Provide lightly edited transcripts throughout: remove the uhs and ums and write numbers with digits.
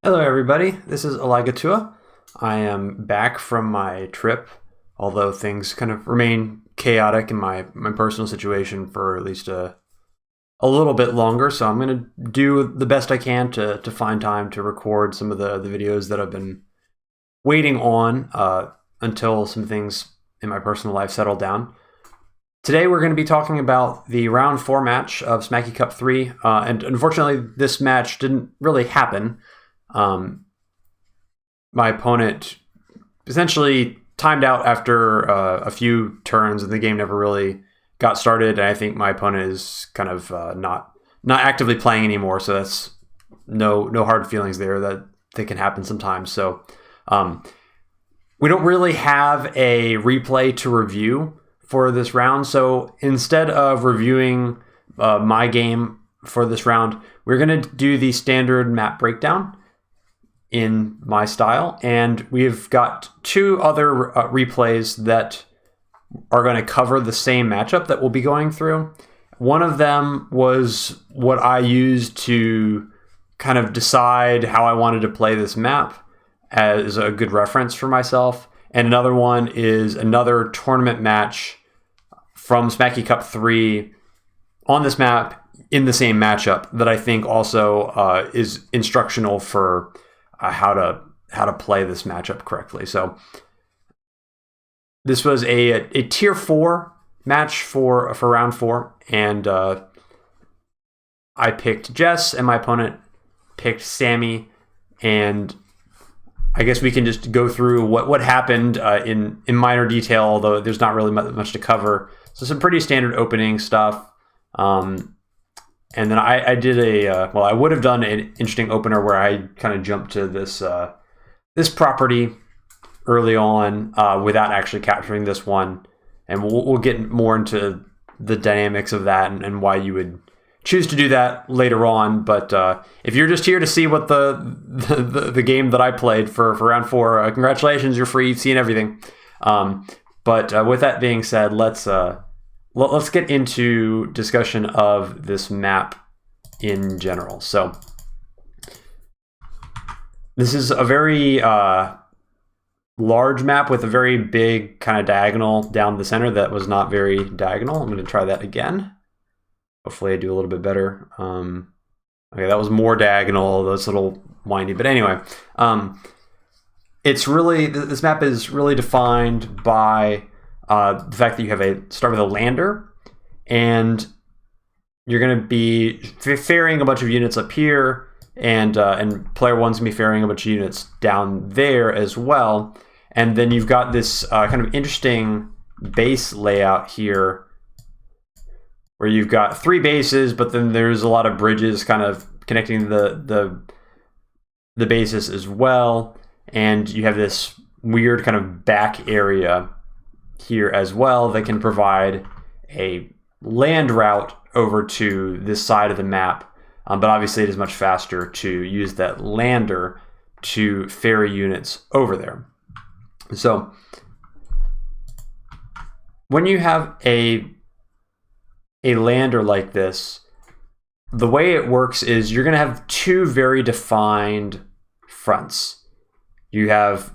Hello, everybody. This is Elagatua. I am back from my trip, although things kind of remain chaotic in my personal situation for at least a little bit longer. So I'm going to do the best I can to find time to record some of the videos that I've been waiting on until some things in my personal life settle down. Today we're going to be talking about the round 4 match of Smacky Cup 3, and unfortunately this match didn't really happen. My opponent essentially timed out after a few turns, and the game never really got started. And I think my opponent is kind of not actively playing anymore, so that's no hard feelings there. That can happen sometimes. So we don't really have a replay to review for this round. So instead of reviewing my game for this round, we're going to do the standard map breakdown in my style, and we've got two other replays that are going to cover the same matchup that we'll be going through. One of them was what I used to kind of decide how I wanted to play this map as a good reference for myself, and another one is another tournament match from Smacky Cup 3 on this map in the same matchup that I think also is instructional for how to play this matchup correctly. So this was a tier 4 match for round 4, and I picked Jess, and my opponent picked Sami, and I guess we can just go through what happened in minor detail, although there's not really much to cover. So some pretty standard opening stuff. And then I did I would have done an interesting opener where I kind of jumped to this property early on without actually capturing this one. And we'll get more into the dynamics of that and why you would choose to do that later on. But if you're just here to see what the game that I played for round 4, congratulations, you're free, you've seen everything. But with that being said, let's get into discussion of this map in general. So this is a very large map with a very big kind of diagonal down the center that was not very diagonal. I'm going to try that again. Hopefully I do a little bit better. Okay, that was more diagonal. That's a little windy. But anyway, this map is really defined by the fact that you have start with a lander, and you're going to be ferrying a bunch of units up here, and player one's going to be ferrying a bunch of units down there as well. And then you've got this kind of interesting base layout here, where you've got 3 bases, but then there's a lot of bridges kind of connecting the bases as well, and you have this weird kind of back area here as well that can provide a land route over to this side of the map, but obviously it is much faster to use that lander to ferry units over there. So when you have a lander like this, the way it works is you're going to have 2 very defined fronts. You have,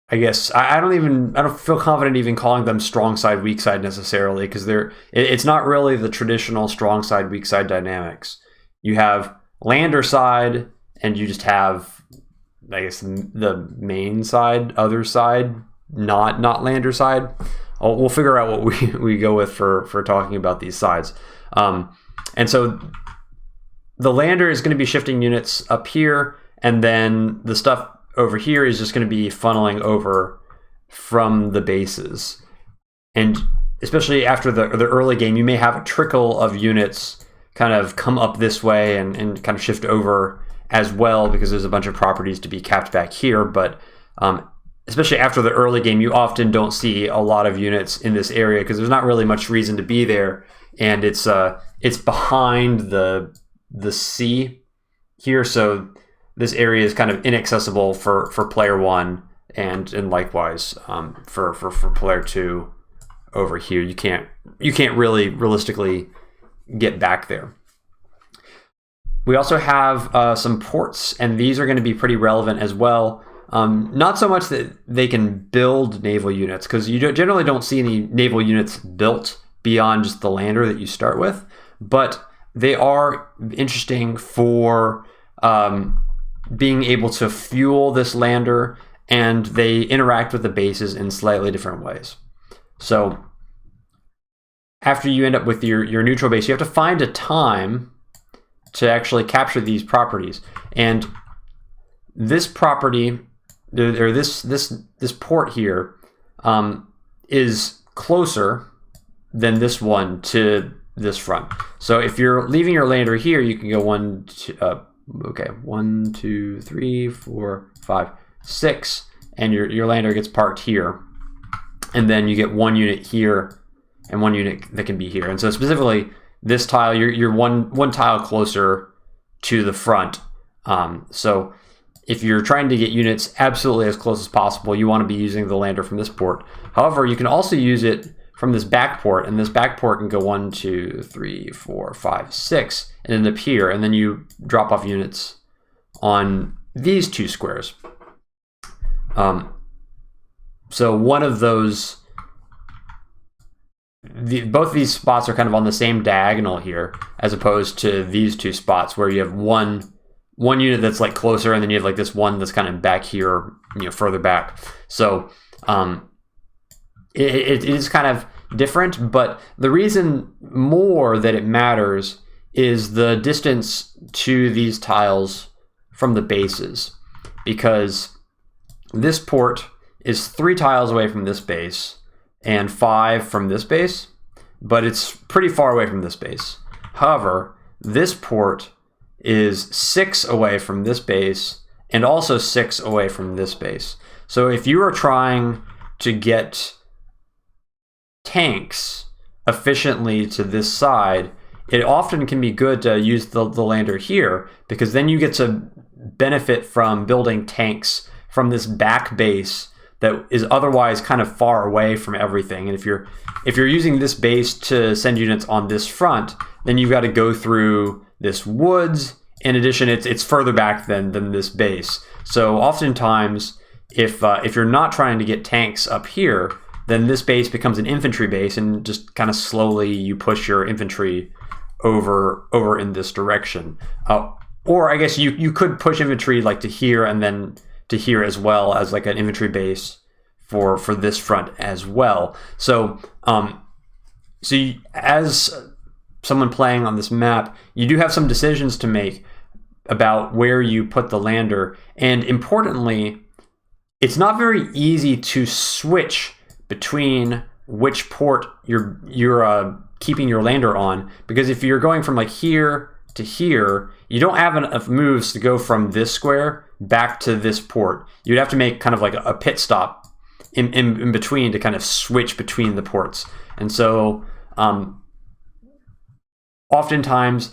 I guess, I don't feel confident even calling them strong side, weak side necessarily, because it's not really the traditional strong side, weak side dynamics. You have lander side, and you just have, I guess, the main side, other side, not lander side. We'll figure out what we go with for talking about these sides. And so the lander is going to be shifting units up here, and then the stuff over here is just going to be funneling over from the bases. And especially after the early game, you may have a trickle of units kind of come up this way and kind of shift over as well, because there's a bunch of properties to be capped back here. But especially after the early game, you often don't see a lot of units in this area because there's not really much reason to be there, and it's behind the sea here, so this area is kind of inaccessible for player 1, and likewise for player 2 over here. You can't really realistically get back there. We also have some ports, and these are going to be pretty relevant as well. Not so much that they can build naval units, because you generally don't see any naval units built beyond just the lander that you start with, but they are interesting for being able to fuel this lander, and they interact with the bases in slightly different ways. So after you end up with your neutral base, you have to find a time to actually capture these properties. And this property, or this port here, is closer than this one to this front. So if you're leaving your lander here, you can go 1, 2, 3, 4, 5, 6, and your lander gets parked here. And then you get 1 unit here and 1 unit that can be here. And so specifically this tile, you're one tile closer to the front. So if you're trying to get units absolutely as close as possible, you want to be using the lander from this port. However, you can also use it from this back port, and this back port can go 1, 2, 3, 4, 5, 6, and end up here, and then you drop off units on these 2 squares. So one of those, both these spots are kind of on the same diagonal here, as opposed to these 2 spots where you have one unit that's like closer, and then you have like this one that's kind of back here, further back. So it is kind of different, but the reason more that it matters is the distance to these tiles from the bases, because this port is 3 tiles away from this base and 5 from this base, but it's pretty far away from this base. However, this port is 6 away from this base and also 6 away from this base. So if you are trying to get tanks efficiently to this side, it often can be good to use the lander here, because then you get to benefit from building tanks from this back base that is otherwise kind of far away from everything. And if you're using this base to send units on this front, then you've got to go through this woods. In addition, it's further back than this base. So oftentimes, if you're not trying to get tanks up here, then this base becomes an infantry base, and just kind of slowly you push your infantry over in this direction. Or I guess you could push infantry like to here and then to here as well as like an infantry base for this front as well. So as someone playing on this map, you do have some decisions to make about where you put the lander, and importantly, it's not very easy to switch between which port you're keeping your lander on, because if you're going from like here to here, you don't have enough moves to go from this square back to this port. You'd have to make kind of like a pit stop in between to kind of switch between the ports. And so oftentimes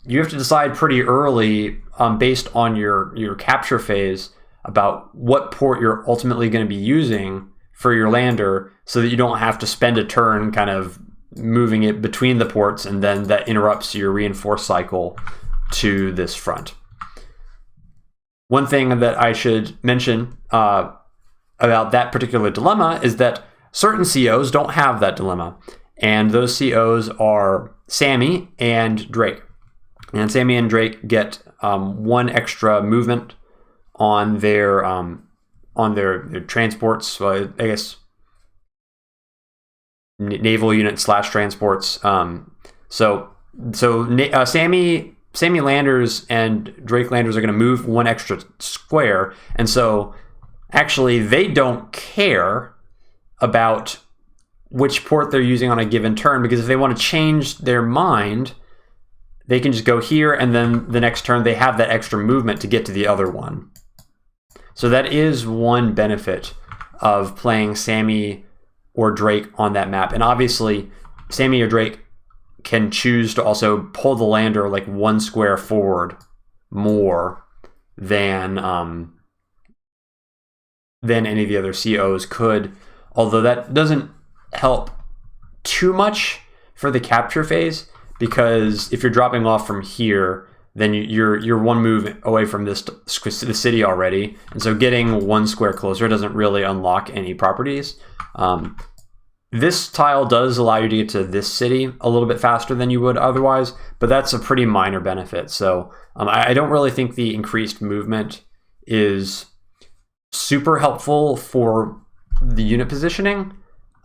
you have to decide pretty early based on your capture phase about what port you're ultimately going to be using for your lander, so that you don't have to spend a turn kind of moving it between the ports, and then that interrupts your reinforce cycle to this front. One thing that I should mention about that particular dilemma is that certain COs don't have that dilemma, and those COs are Sami and Drake. And Sami and Drake get 1 extra movement on their transports. So I guess naval unit / transports. So Sami landers and Drake landers are going to move 1 extra square, and so actually they don't care about which port they're using on a given turn, because if they want to change their mind, they can just go here, and then the next turn they have that extra movement to get to the other one. So that is one benefit of playing Sami or Drake on that map. And obviously, Sami or Drake can choose to also pull the lander like 1 square forward more than any of the other COs could. Although that doesn't help too much for the capture phase, because if you're dropping off from here, then you're one move away from the city already, and so getting one square closer doesn't really unlock any properties. This tile does allow you to get to this city a little bit faster than you would otherwise, but that's a pretty minor benefit. So I don't really think the increased movement is super helpful for the unit positioning,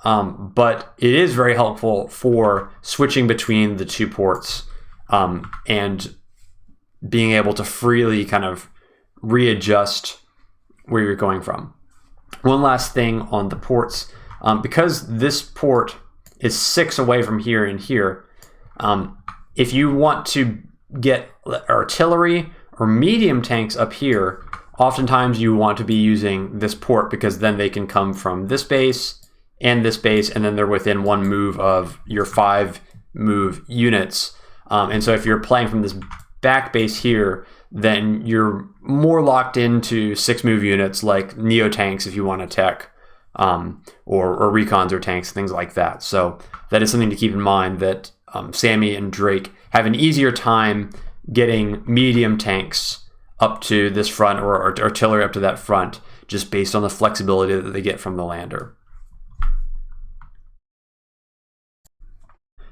but it is very helpful for switching between the two ports and being able to freely kind of readjust where you're going from. One last thing on the ports. Because this port is 6 away from here and here, if you want to get artillery or medium tanks up here, oftentimes you want to be using this port because then they can come from this base, and then they're within 1 move of your 5 move units. And so if you're playing from this back base here, then you're more locked into 6 move units like neo tanks if you want to tech. Or recons or tanks, things like that. So that is something to keep in mind, that Sami and Drake have an easier time getting medium tanks up to this front or artillery up to that front, just based on the flexibility that they get from the lander.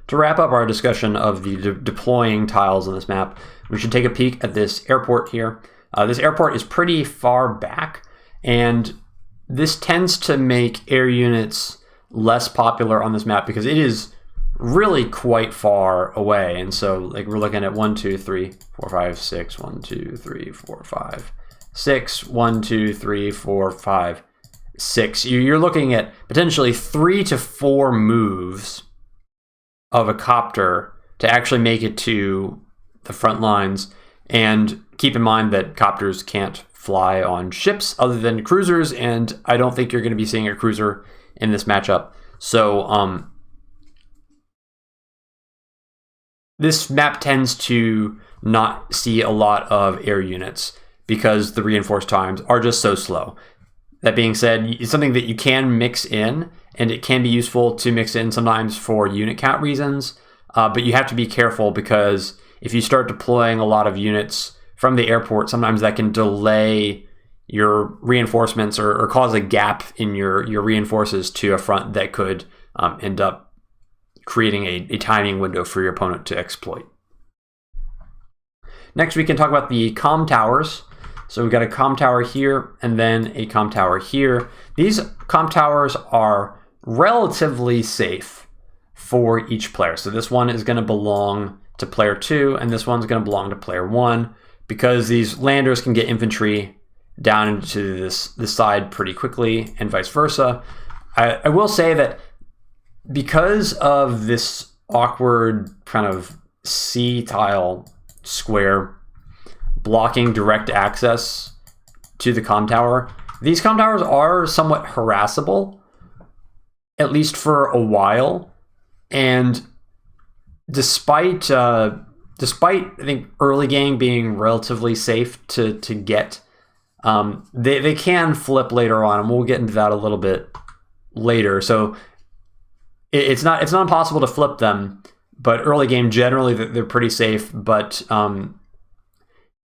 To wrap up our discussion of the deploying tiles on this map, we should take a peek at this airport here. This airport is pretty far back, and this tends to make air units less popular on this map because it is really quite far away. And so like we're looking at 1, 2, 3, 4, 5, 6, 1, 2, 3, 4, 5, 6, 1, 2, 3, 4, 5, 6. You're looking at potentially 3 to 4 moves of a copter to actually make it to the front lines. And keep in mind that copters can't fly on ships other than cruisers, and I don't think you're going to be seeing a cruiser in this matchup. So this map tends to not see a lot of air units because the reinforced times are just so slow. That being said, it's something that you can mix in, and it can be useful to mix in sometimes for unit count reasons, but you have to be careful because if you start deploying a lot of units from the airport, sometimes that can delay your reinforcements or cause a gap in your reinforces to a front that could end up creating a timing window for your opponent to exploit. Next, we can talk about the comm towers. So we've got a comm tower here and then a comm tower here. These comm towers are relatively safe for each player. So this one is going to belong to player 2, and this one's going to belong to player 1. Because these landers can get infantry down into this side pretty quickly, and vice versa. I will say that because of this awkward kind of C-tile square blocking direct access to the comm tower, these comm towers are somewhat harassable, at least for a while. And despite I think early game being relatively safe to get, they can flip later on, and we'll get into that a little bit later. So it's not impossible to flip them, but early game generally they're pretty safe. But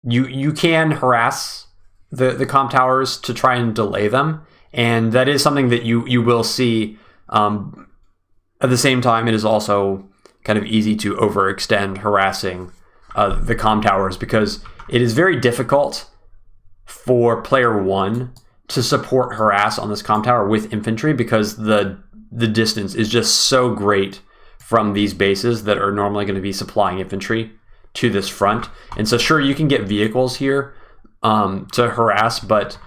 you can harass the comm towers to try and delay them, and that is something that you will see. At the same time, it is also kind of easy to overextend harassing the comm towers because it is very difficult for player 1 to support harass on this comm tower with infantry because the distance is just so great from these bases that are normally going to be supplying infantry to this front. And so sure, you can get vehicles here to harass, but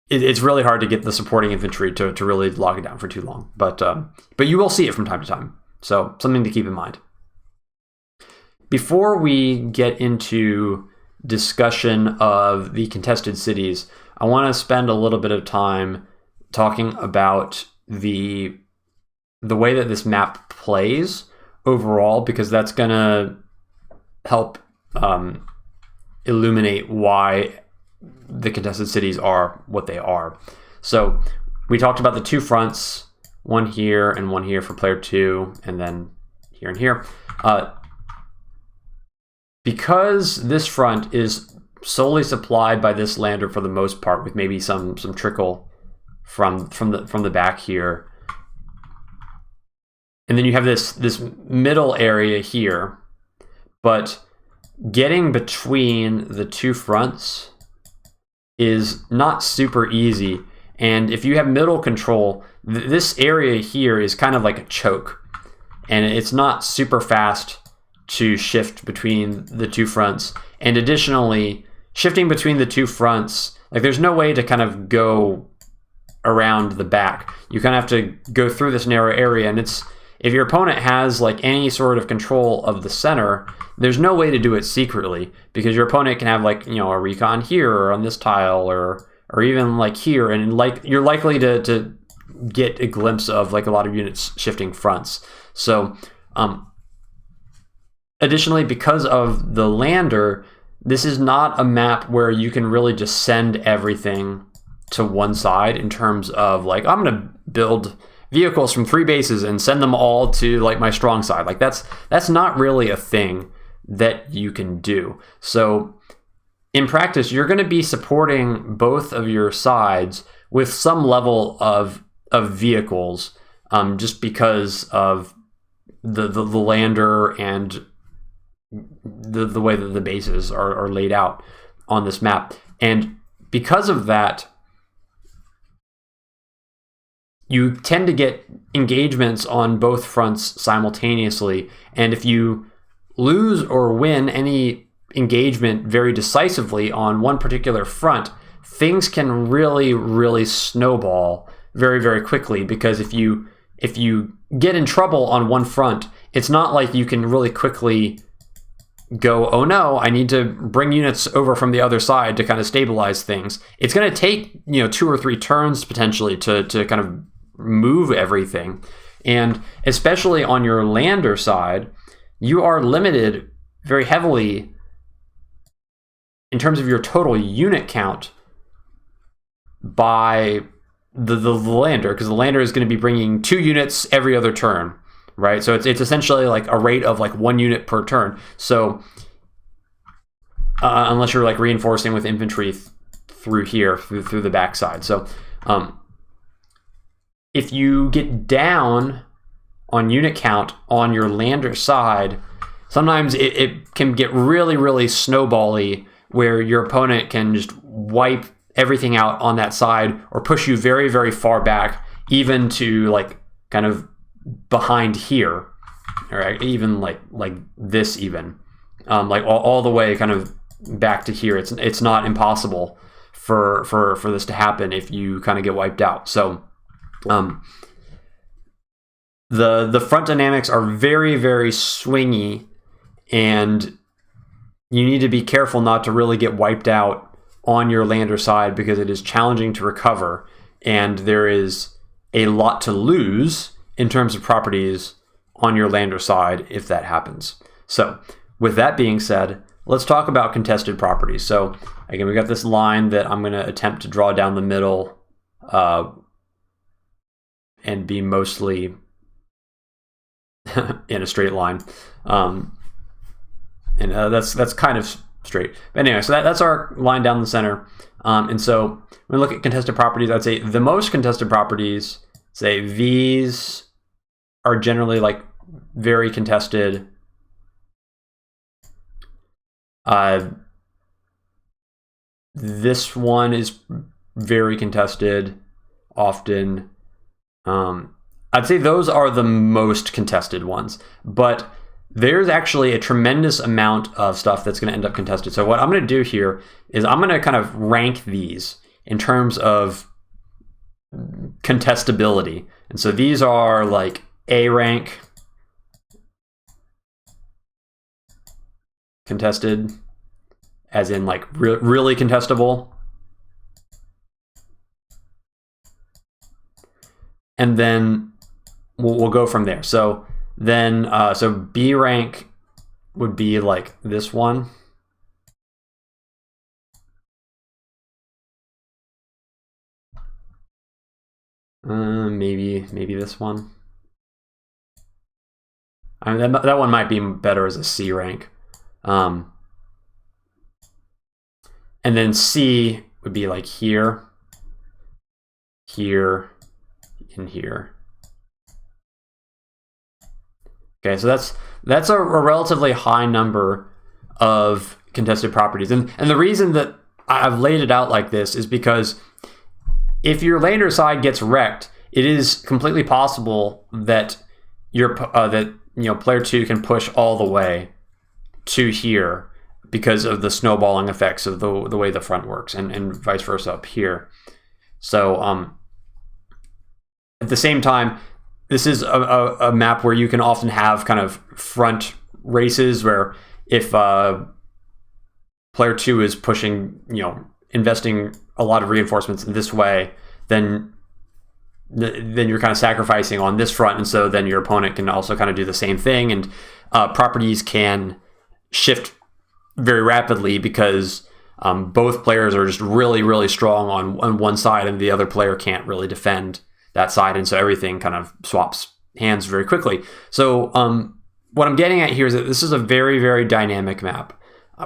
it's really hard to get the supporting infantry to really lock it down for too long. But you will see it from time to time. So something to keep in mind. Before we get into discussion of the contested cities, I want to spend a little bit of time talking about the way that this map plays overall, because that's going to help illuminate why the contested cities are what they are. So we talked about the 2 fronts, one here and one here for player 2, and then here and here. because this front is solely supplied by this lander for the most part, with maybe some trickle from the back here. And then you have this middle area here, but getting between the two fronts is not super easy. And if you have middle control, this area here is kind of like a choke, and it's not super fast to shift between the two fronts. And additionally, shifting between the two fronts, like there's no way to kind of go around the back. You kind of have to go through this narrow area, and it's, if your opponent has like any sort of control of the center, there's no way to do it secretly, because your opponent can have like, you know, a recon here or on this tile or even like here, and like you're likely to get a glimpse of like a lot of units shifting fronts. So additionally, because of the lander, this is not a map where you can really just send everything to one side in terms of like, I'm gonna build vehicles from 3 bases and send them all to like my strong side. Like that's not really a thing that you can do. So in practice, you're going to be supporting both of your sides with some level of vehicles, just because of the lander and the way that the bases are laid out on this map. And because of that, you tend to get engagements on both fronts simultaneously. And if you lose or win any engagement very decisively on one particular front, things can really snowball very, very quickly. Because if you get in trouble on one front, it's not like you can really quickly go, oh no, I need to bring units over from the other side to kind of stabilize things. It's going to take, you know, 2 or 3 turns potentially to kind of move everything. And especially on your lander side, you are limited very heavily in terms of your total unit count by the lander, because the lander is going to be bringing 2 units every other turn, right? So it's essentially like a rate of like 1 unit per turn. So unless you're like reinforcing with infantry through here, through the backside. So if you get down on unit count on your lander side, sometimes it can get really snowbally, where your opponent can just wipe everything out on that side, or push you very far back, even to like kind of behind here, or even like this, even like all the way kind of back to here. It's not impossible for this to happen if you kind of get wiped out. So the front dynamics are very swingy, and you need to be careful not to really get wiped out on your lander side, because it is challenging to recover, and there is a lot to lose in terms of properties on your lander side if that happens. So with that being said, let's talk about contested properties. So again, we got this line that I'm going to attempt to draw down the middle and be mostly in a straight line. And that's kind of straight. But anyway, so that's our line down the center. And so when we look at contested properties, I'd say the most contested properties, say these are generally like very contested. This one is very contested often. I'd say those are the most contested ones, but there's actually a tremendous amount of stuff that's going to end up contested. So what I'm going to do here is I'm going to kind of rank these in terms of contestability. And so these are like A rank contested, as in like really contestable. And then we'll go from there. So then, so B rank would be like this one. Maybe this one. I mean, that one might be better as a C rank. And then C would be like here, here, and here. Okay, so that's a relatively high number of contested properties. And the reason that I've laid it out like this is because if your lander side gets wrecked, it is completely possible that player 2 can push all the way to here because of the snowballing effects of the way the front works, and vice versa up here. So at the same time, this is a map where you can often have kind of front races where if player 2 is pushing, investing a lot of reinforcements in this way, then you're kind of sacrificing on this front, and so then your opponent can also kind of do the same thing, and properties can shift very rapidly because both players are just really, really strong on one side, and the other player can't really defend that side, and so everything kind of swaps hands very quickly. So what I'm getting at here is that this is a very, very dynamic map.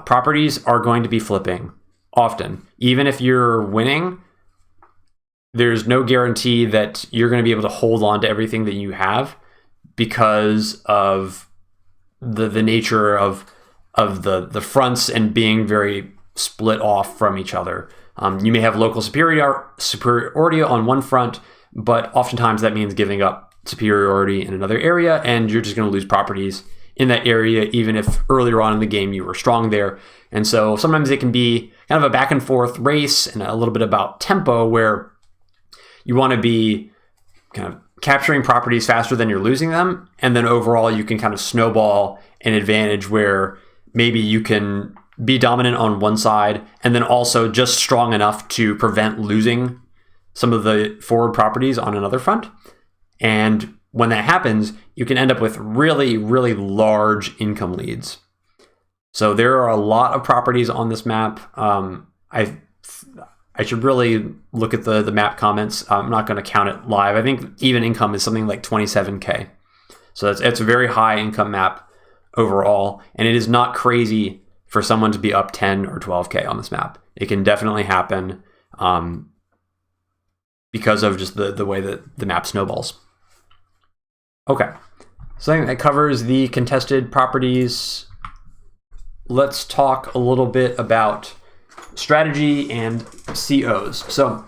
Properties are going to be flipping often. Even if you're winning, there's no guarantee that you're going to be able to hold on to everything that you have because of the nature of the fronts and being very split off from each other. You may have local superiority on one front, but oftentimes that means giving up superiority in another area, and you're just going to lose properties in that area, even if earlier on in the game you were strong there. And so sometimes it can be kind of a back and forth race and a little bit about tempo, where you want to be kind of capturing properties faster than you're losing them, and then overall you can kind of snowball an advantage where maybe you can be dominant on one side and then also just strong enough to prevent losing some of the forward properties on another front. And when that happens, you can end up with really, really large income leads. So there are a lot of properties on this map. I should really look at the map comments. I'm not going to count it live. I think even income is something like 27K. So it's a very high income map overall, and it is not crazy for someone to be up 10 or 12K on this map. It can definitely happen because of just the way that the map snowballs. Okay, so I think that covers the contested properties. Let's talk a little bit about strategy and COs. So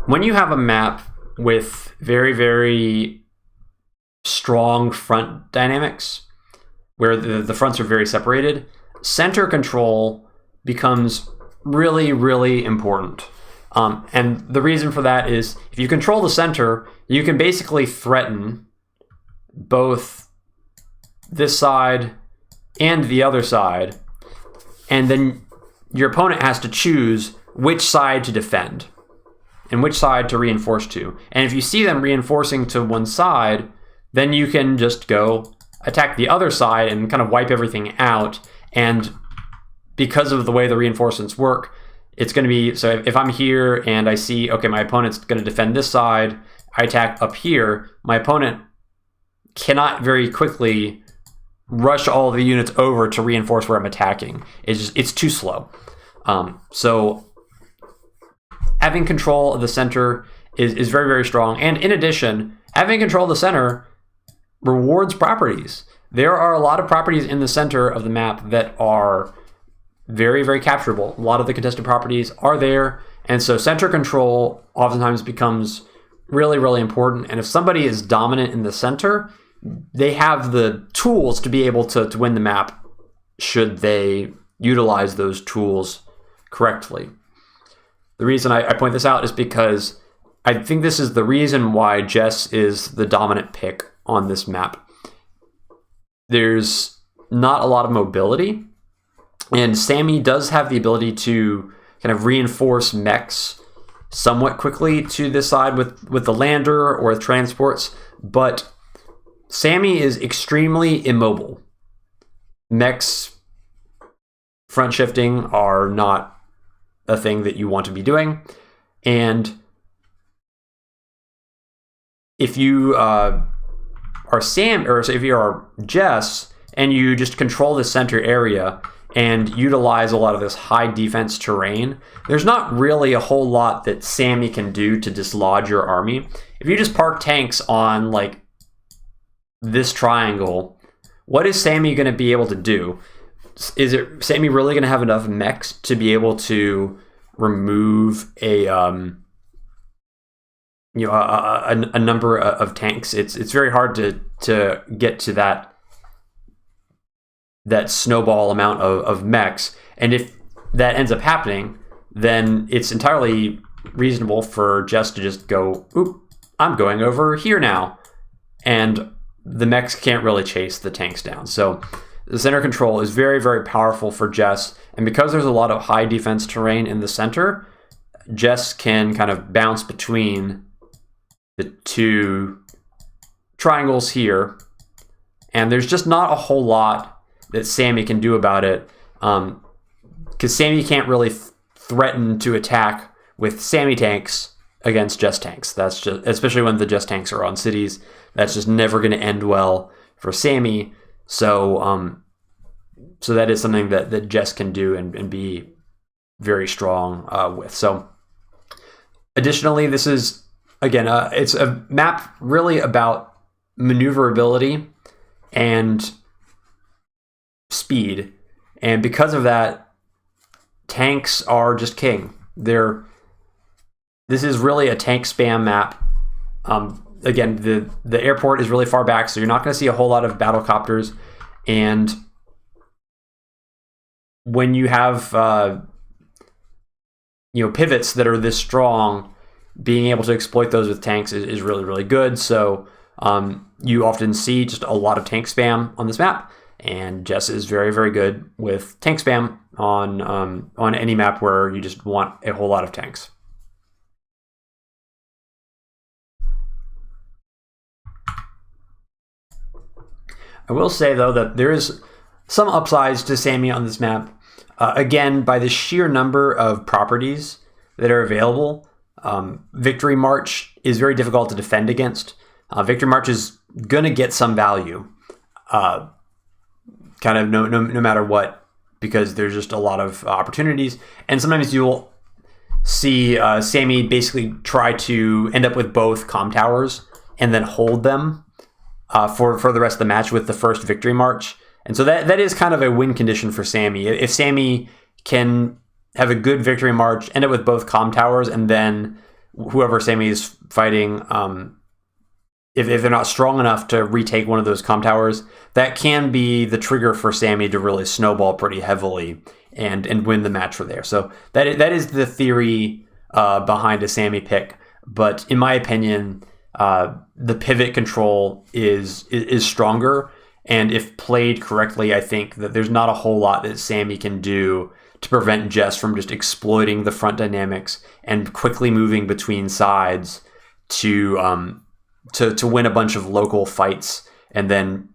when you have a map with very, very strong front dynamics, where the fronts are very separated, center control becomes really, really important. And the reason for that is if you control the center, you can basically threaten both this side and the other side, and then your opponent has to choose which side to defend and which side to reinforce to. And if you see them reinforcing to one side, then you can just go attack the other side and kind of wipe everything out. And because of the way the reinforcements work, it's going to be, so if I'm here and I see, okay, my opponent's going to defend this side, I attack up here, my opponent cannot very quickly rush all the units over to reinforce where I'm attacking. It's too slow. So having control of the center is very, very strong. And in addition, having control of the center rewards properties. There are a lot of properties in the center of the map that are very, very capturable. A lot of the contested properties are there. And so center control oftentimes becomes really, really important. And if somebody is dominant in the center, they have the tools to be able to win the map should they utilize those tools correctly. The reason I point this out is because I think this is the reason why Jess is the dominant pick on this map. There's not a lot of mobility, and Sami does have the ability to kind of reinforce mechs somewhat quickly to this side with the lander or transports, but Sami is extremely immobile. Mechs front shifting are not a thing that you want to be doing, and if you are Sam, or if you are Jess and you just control the center area and utilize a lot of this high defense terrain, there's not really a whole lot that Sami can do to dislodge your army. If you just park tanks on like this triangle, what is Sami going to be able to do? Is it Sami really going to have enough mechs to be able to remove a number of tanks? It's very hard to get to that snowball amount of mechs, and if that ends up happening, then it's entirely reasonable for Jess to just go, oop, I'm going over here now, and the mechs can't really chase the tanks down. So the center control is very, very powerful for Jess, and because there's a lot of high defense terrain in the center, Jess can kind of bounce between the two triangles here, and there's just not a whole lot that Sami can do about it, because Sami can't really threaten to attack with Sami tanks against Jess tanks. That's just, especially when the Jess tanks are on cities, that's just never going to end well for Sami. So so that is something that Jess can do and be very strong with. So additionally, this is, again, it's a map really about maneuverability and speed. And because of that, tanks are just king. This is really a tank spam map. Again, the airport is really far back, so you're not going to see a whole lot of battlecopters. And when you have pivots that are this strong, being able to exploit those with tanks is really, really good. So you often see just a lot of tank spam on this map, and Jess is very, very good with tank spam on any map where you just want a whole lot of tanks. I will say, though, that there is some upsides to Sami on this map. Again, by the sheer number of properties that are available, Victory March is very difficult to defend against. Victory March is going to get some value, kind of no matter what, because there's just a lot of opportunities. And sometimes you'll see Sami basically try to end up with both comm towers and then hold them for the rest of the match with the first Victory March. And so that is kind of a win condition for Sami. If Sami can have a good Victory March, end up with both comm towers, and then whoever Sami is fighting, if they're not strong enough to retake one of those comm towers, that can be the trigger for Sami to really snowball pretty heavily and win the match from there. So that is the theory behind a Sami pick. But in my opinion, the pivot control is stronger, and if played correctly, I think that there's not a whole lot that Sami can do to prevent Jess from just exploiting the front dynamics and quickly moving between sides to win a bunch of local fights and then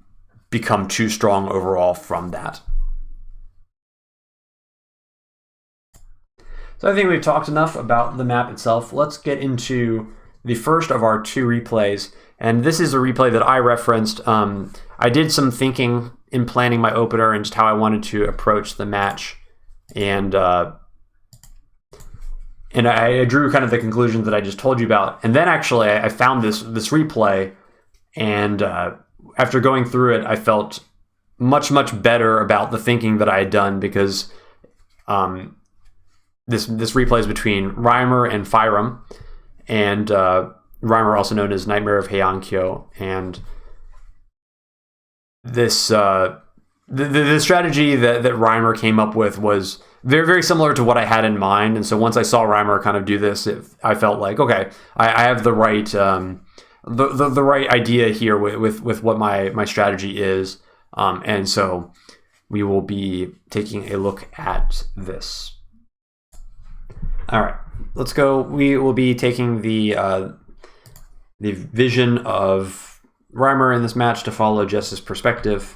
become too strong overall from that. So I think we've talked enough about the map itself. Let's get into the first of our two replays, and this is a replay that I referenced. I did some thinking in planning my opener and just how I wanted to approach the match, and I drew kind of the conclusion that I just told you about. And then actually I found this replay, and after going through it, I felt much better about the thinking that I had done, because this replay is between Reimer and Fyram. And Reimer, also known as Nightmare of Heiankyo, and this the strategy that Reimer came up with was very, very similar to what I had in mind. And so once I saw Reimer kind of do this, I felt like, okay, I have the right the right idea here with what my strategy is, and so we will be taking a look at this. All right, let's go. We will be taking the vision of Reimer in this match to follow Jess's perspective.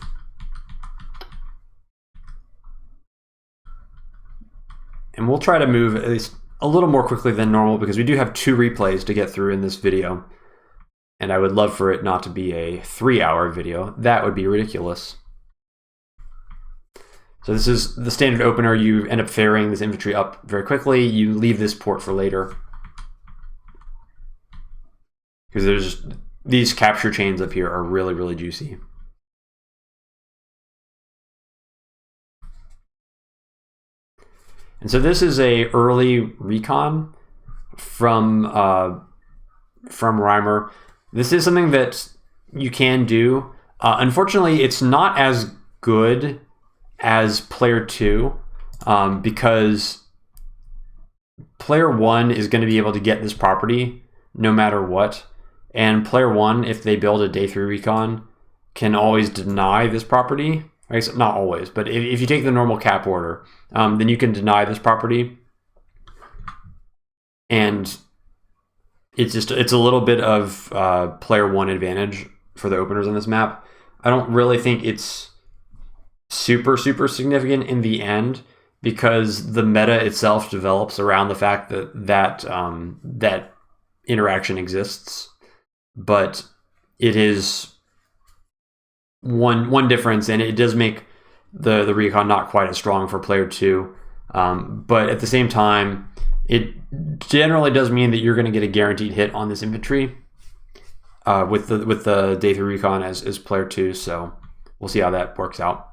And we'll try to move at least a little more quickly than normal, because we do have two replays to get through in this video. And I would love for it not to be a 3-hour video. That would be ridiculous. So this is the standard opener. You end up ferrying this infantry up very quickly. You leave this port for later. Because there's these capture chains up here are really, really juicy. And so this is a early recon from Reimer. This is something that you can do. Unfortunately, it's not as good as player 2 because player 1 is going to be able to get this property no matter what. And player 1, if they build a day 3 recon, can always deny this property. I guess not always, but if you take the normal cap order, then you can deny this property. And it's a little bit of player 1 advantage for the openers on this map. I don't really think it's super significant in the end because the meta itself develops around the fact that interaction exists. But it is one difference, and it does make the recon not quite as strong for player 2. But at the same time, it generally does mean that you're going to get a guaranteed hit on this infantry with the day 3 recon as player 2. So we'll see how that works out.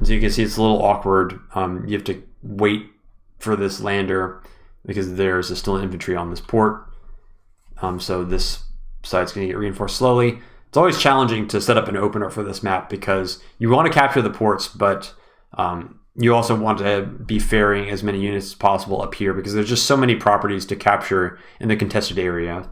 So you can see it's a little awkward. You have to wait for this lander because there's still an infantry on this port. So this side's going to get reinforced slowly. It's always challenging to set up an opener for this map because you want to capture the ports, but you also want to be ferrying as many units as possible up here because there's just so many properties to capture in the contested area.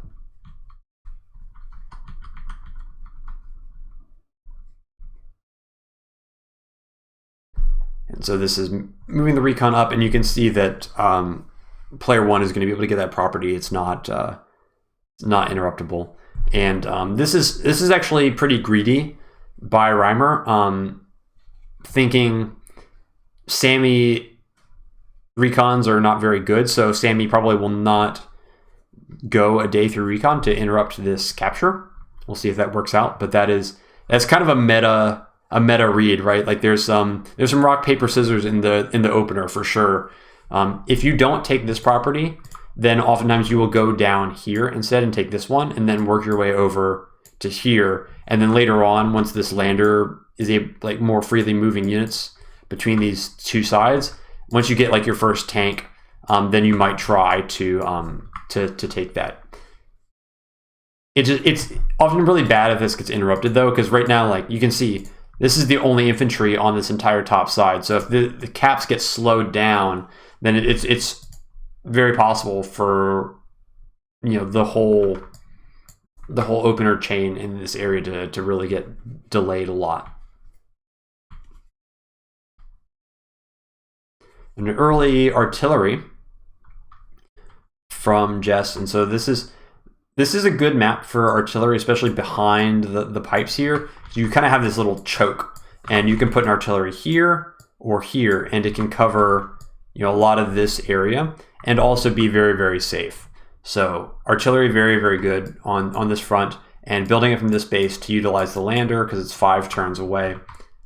And so this is moving the recon up, and you can see that player 1 is going to be able to get that property. It's not interruptible. And this is actually pretty greedy by Reimer, thinking Sami recons are not very good, so Sami probably will not go a day 3 recon to interrupt this capture. We'll see if that works out, but that's kind of a meta read, right? Like there's some rock paper scissors in the opener for sure. If you don't take this property, then oftentimes you will go down here instead and take this one and then work your way over to here. And then later on, once this lander is like more freely moving units between these two sides, once you get like your first tank, then you might try to take that. It's often really bad if this gets interrupted though, because right now, like you can see, this is the only infantry on this entire top side. So if the caps get slowed down, then it's very possible for the whole opener chain in this area to really get delayed a lot. An early artillery from Jess, and so this is a good map for artillery, especially behind the pipes here. So you kind of have this little choke, and you can put an artillery here or here, and it can cover a lot of this area and also be very, very safe. So artillery, very, very good on this front, and building it from this base to utilize the lander because it's 5 turns away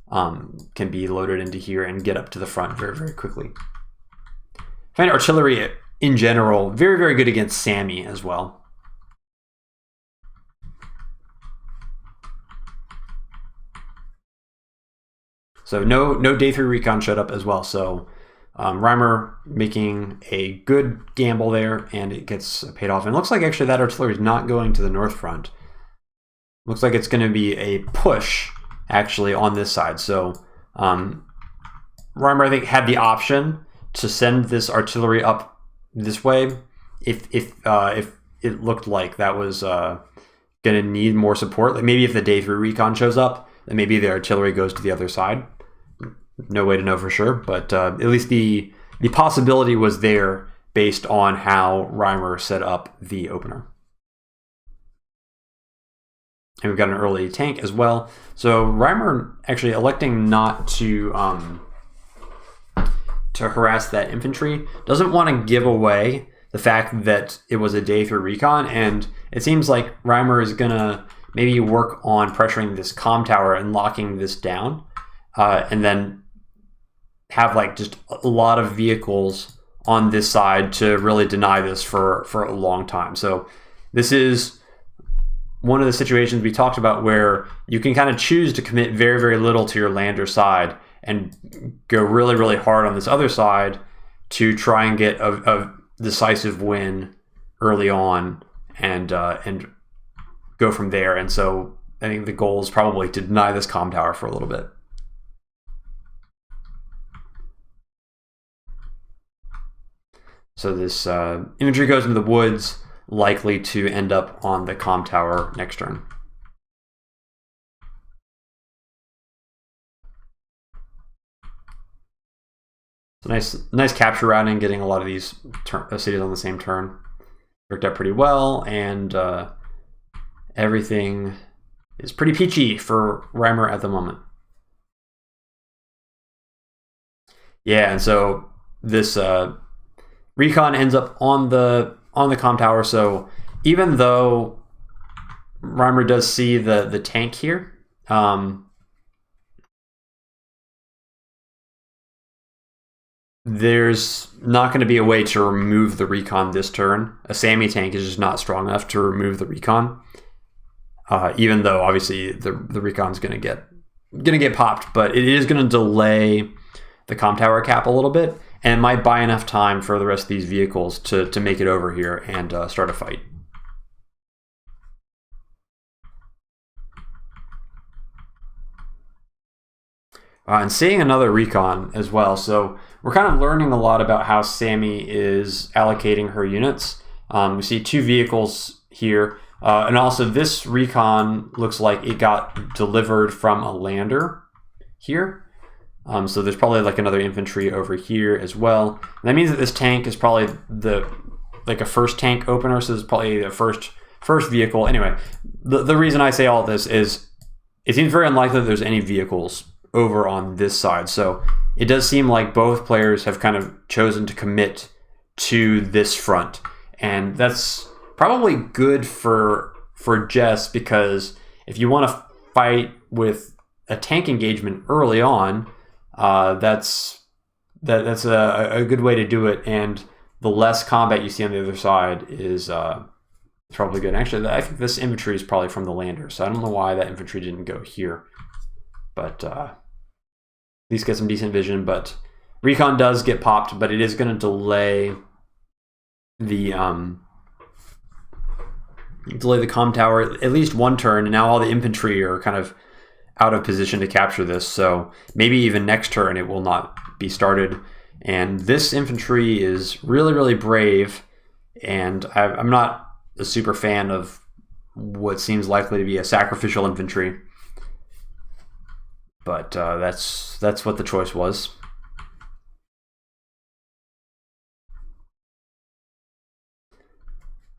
can be loaded into here and get up to the front very, very quickly. I find artillery in general very, very good against Sami as well. So no day 3 recon showed up as well. So Reimer making a good gamble there, and it gets paid off. And it looks like actually that artillery is not going to the north front. Looks like it's going to be a push actually on this side. So Reimer, I think, had the option to send this artillery up this way if it looked like that was going to need more support. Like maybe if the day 3 recon shows up, then maybe the artillery goes to the other side. No way to know for sure, but at least the possibility was there based on how Reimer set up the opener. And we've got an early tank as well. So Reimer actually electing not to harass that infantry. Doesn't want to give away the fact that it was a day 3 recon, and it seems like Reimer is gonna maybe work on pressuring this comm tower and locking this down, and then have like just a lot of vehicles on this side to really deny this for a long time. So this is one of the situations we talked about where you can kind of choose to commit very, very little to your lander side and go really, really hard on this other side to try and get a decisive win early on and go from there. And so I think the goal is probably to deny this comm tower for a little bit. So this infantry goes into the woods, likely to end up on the comm tower next turn. Nice capture routing, getting a lot of these cities on the same turn. Worked out pretty well, and everything is pretty peachy for Reimer at the moment. Yeah, and so this recon ends up on the comm tower. So even though Reimer does see the tank here, there's not going to be a way to remove the recon this turn. A Sami tank is just not strong enough to remove the recon, even though obviously the recon's going to get popped, but it is going to delay the comm tower cap a little bit, and it might buy enough time for the rest of these vehicles to make it over here and start a fight. And seeing another recon as well. So we're kind of learning a lot about how Sami is allocating her units. We see 2 vehicles here. And also this recon looks like it got delivered from a lander here. So there's probably like another infantry over here as well. And that means that this tank is probably a first tank opener. So this is probably the first vehicle. Anyway, the reason I say all this is it seems very unlikely that there's any vehicles over on this side. So it does seem like both players have kind of chosen to commit to this front. And that's probably good for Jess, because if you want to fight with a tank engagement early on, that's a good way to do it. And the less combat you see on the other side is probably good. Actually, I think this infantry is probably from the lander, so I don't know why that infantry didn't go here. But at least get some decent vision. But recon does get popped, but it is going to delay the comm tower at least one turn, and now all the infantry are kind of out of position to capture this. So maybe even next turn it will not be started. And this infantry is really, really brave, and I'm not a super fan of what seems likely to be a sacrificial infantry. But that's what the choice was.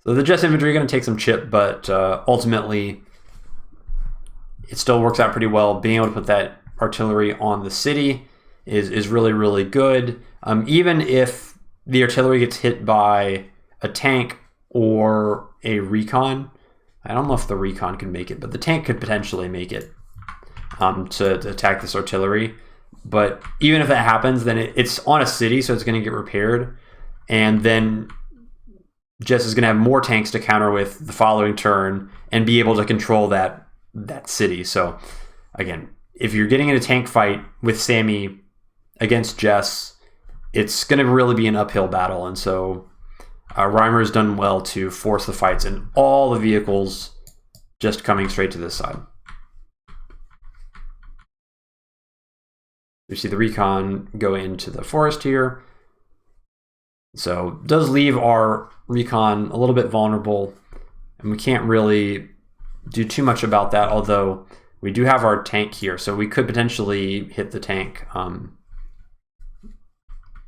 So the Jess infantry are going to take some chip, but ultimately it still works out pretty well. Being able to put that artillery on the city is really, really good. Even if the artillery gets hit by a tank or a recon, I don't know if the recon can make it, but the tank could potentially make it. To attack this artillery. But even if that happens, then it's on a city, so it's going to get repaired. And then Jess is going to have more tanks to counter with the following turn and be able to control that city. So again, if you're getting in a tank fight with Sami against Jess, it's going to really be an uphill battle. And so Reimer has done well to force the fights, and all the vehicles just coming straight to this side. You see the recon go into the forest here. So it does leave our recon a little bit vulnerable, and we can't really do too much about that, although we do have our tank here, so we could potentially hit the tank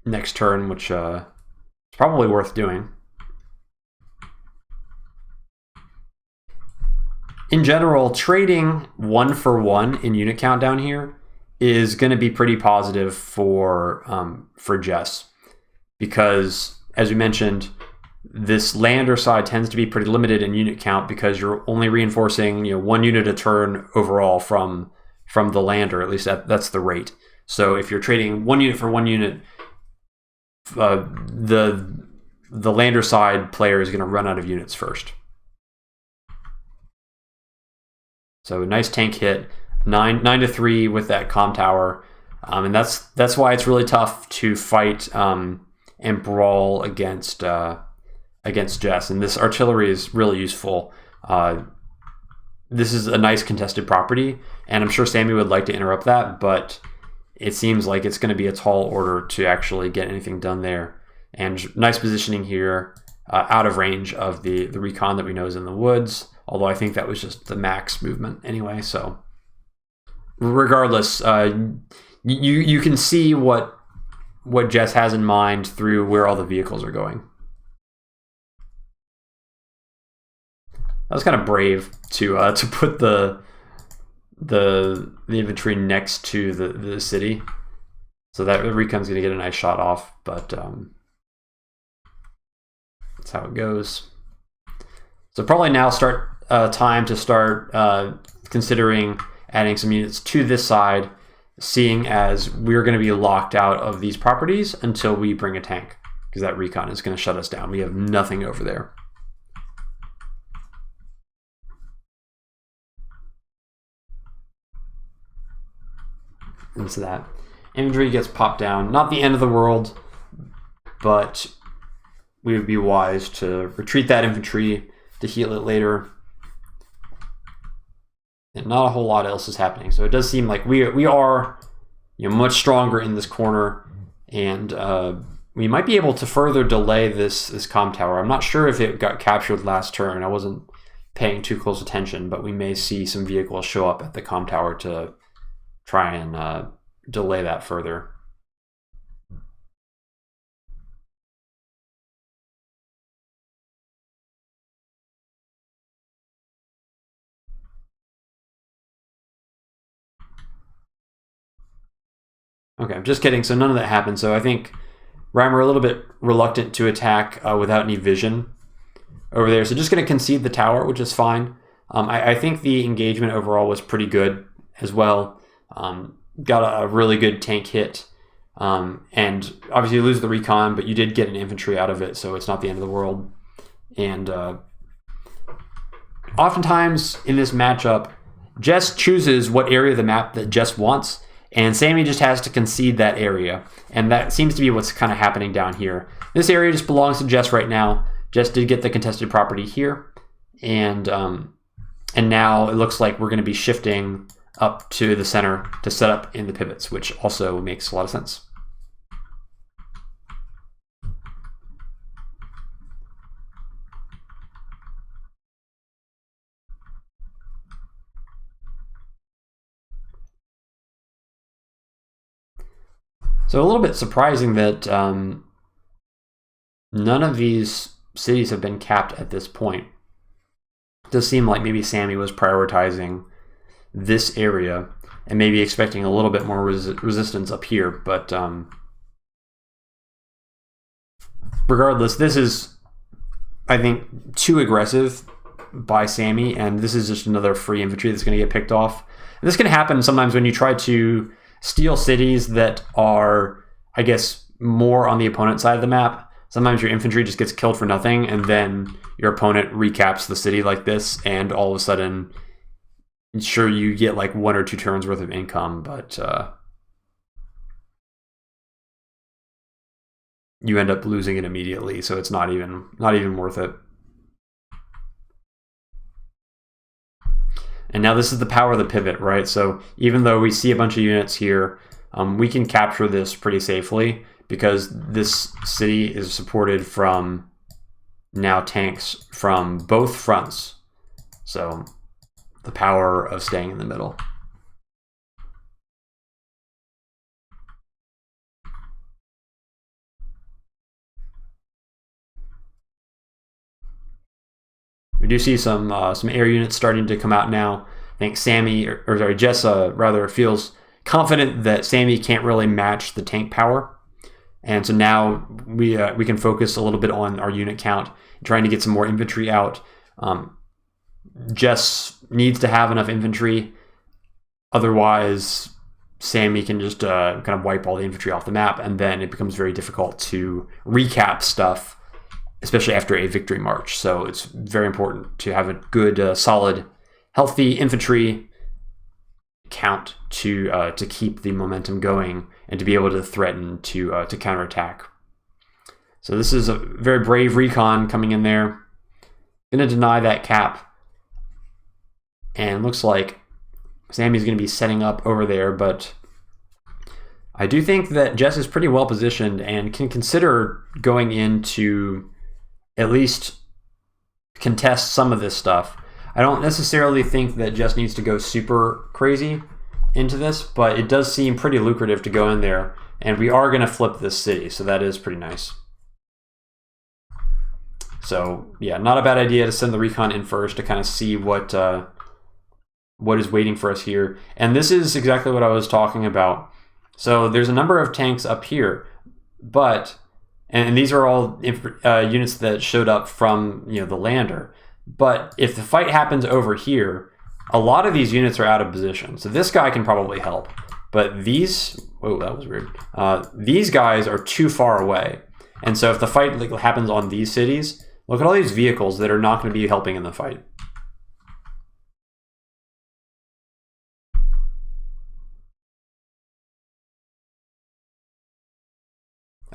next turn, which is probably worth doing. In general, trading 1 for 1 in unit countdown here is going to be pretty positive for Jess, because as we mentioned, this lander side tends to be pretty limited in unit count because you're only reinforcing 1 unit a turn overall from the lander. At least that's the rate. So if you're trading 1 unit for 1 unit, the lander side player is going to run out of units first. So nice tank hit, 9-3 with that comm tower, and that's why it's really tough to fight and brawl against Jess. And this artillery is really useful. This is a nice contested property, and I'm sure Sami would like to interrupt that, but it seems like it's going to be a tall order to actually get anything done there. And nice positioning here, out of range of the recon that we know is in the woods, although I think that was just the max movement anyway. So regardless, you can see what Jess has in mind through where all the vehicles are going. That was kind of brave to put the infantry next to the city, so that the recon's going to get a nice shot off. But that's how it goes. So probably now time to start considering adding some units to this side, seeing as we're going to be locked out of these properties until we bring a tank, because that recon is going to shut us down. We have nothing over there. Into that. Infantry gets popped down. Not the end of the world, but we would be wise to retreat that infantry to heal it later. And not a whole lot else is happening. So it does seem like we are much stronger in this corner, and we might be able to further delay this comm tower. I'm not sure if it got captured last turn. I wasn't paying too close attention, but we may see some vehicles show up at the comm tower to try and delay that further. Okay, I'm just kidding. So none of that happened. So I think Reimer a little bit reluctant to attack without any vision over there. So just going to concede the tower, which is fine. I think the engagement overall was pretty good as well. Got a really good tank hit. And obviously you lose the recon, but you did get an infantry out of it, so it's not the end of the world. And oftentimes in this matchup, Jess chooses what area of the map that Jess wants, and Sami just has to concede that area. And that seems to be what's kind of happening down here. This area just belongs to Jess right now. Jess did get the contested property here, and now it looks like we're going to be shifting up to the center to set up in the pivots, which also makes a lot of sense. So a little bit surprising that none of these cities have been capped at this point. It does seem like maybe Sami was prioritizing this area and maybe expecting a little bit more resistance up here, but regardless, this is, I think, too aggressive by Sami, and this is just another free infantry that's going to get picked off. And this can happen sometimes when you try to steal cities that are, I guess, more on the opponent side of the map. Sometimes your infantry just gets killed for nothing, and then your opponent recaps the city like this, and all of a sudden, sure, you get like 1 or 2 turns worth of income, but you end up losing it immediately, so it's not even worth it. And now this is the power of the pivot, right? So even though we see a bunch of units here, we can capture this pretty safely because this city is supported from now tanks from both fronts. So the power of staying in the middle. We do see some air units starting to come out now. I think Jess rather feels confident that Sami can't really match the tank power. And so now we can focus a little bit on our unit count, trying to get some more infantry out. Jess needs to have enough infantry. Otherwise, Sami can just kind of wipe all the infantry off the map, and then it becomes very difficult to recap stuff, especially after a victory march. So it's very important to have a good, solid, healthy infantry count to keep the momentum going and to be able to threaten to counterattack. So this is a very brave recon coming in there. Going to deny that cap. And looks like Sami's going to be setting up over there, but I do think that Jess is pretty well positioned and can consider going in to at least contest some of this stuff. I don't necessarily think that Jess needs to go super crazy into this, but it does seem pretty lucrative to go in there, and we are going to flip this city, so that is pretty nice. So yeah, not a bad idea to send the recon in first to kind of see what is waiting for us here. And this is exactly what I was talking about. So there's a number of tanks up here, and these are all units that showed up from the lander. But if the fight happens over here, a lot of these units are out of position. So this guy can probably help. But these, oh, that was weird. These guys are too far away. And so if the fight happens on these cities, look at all these vehicles that are not going to be helping in the fight.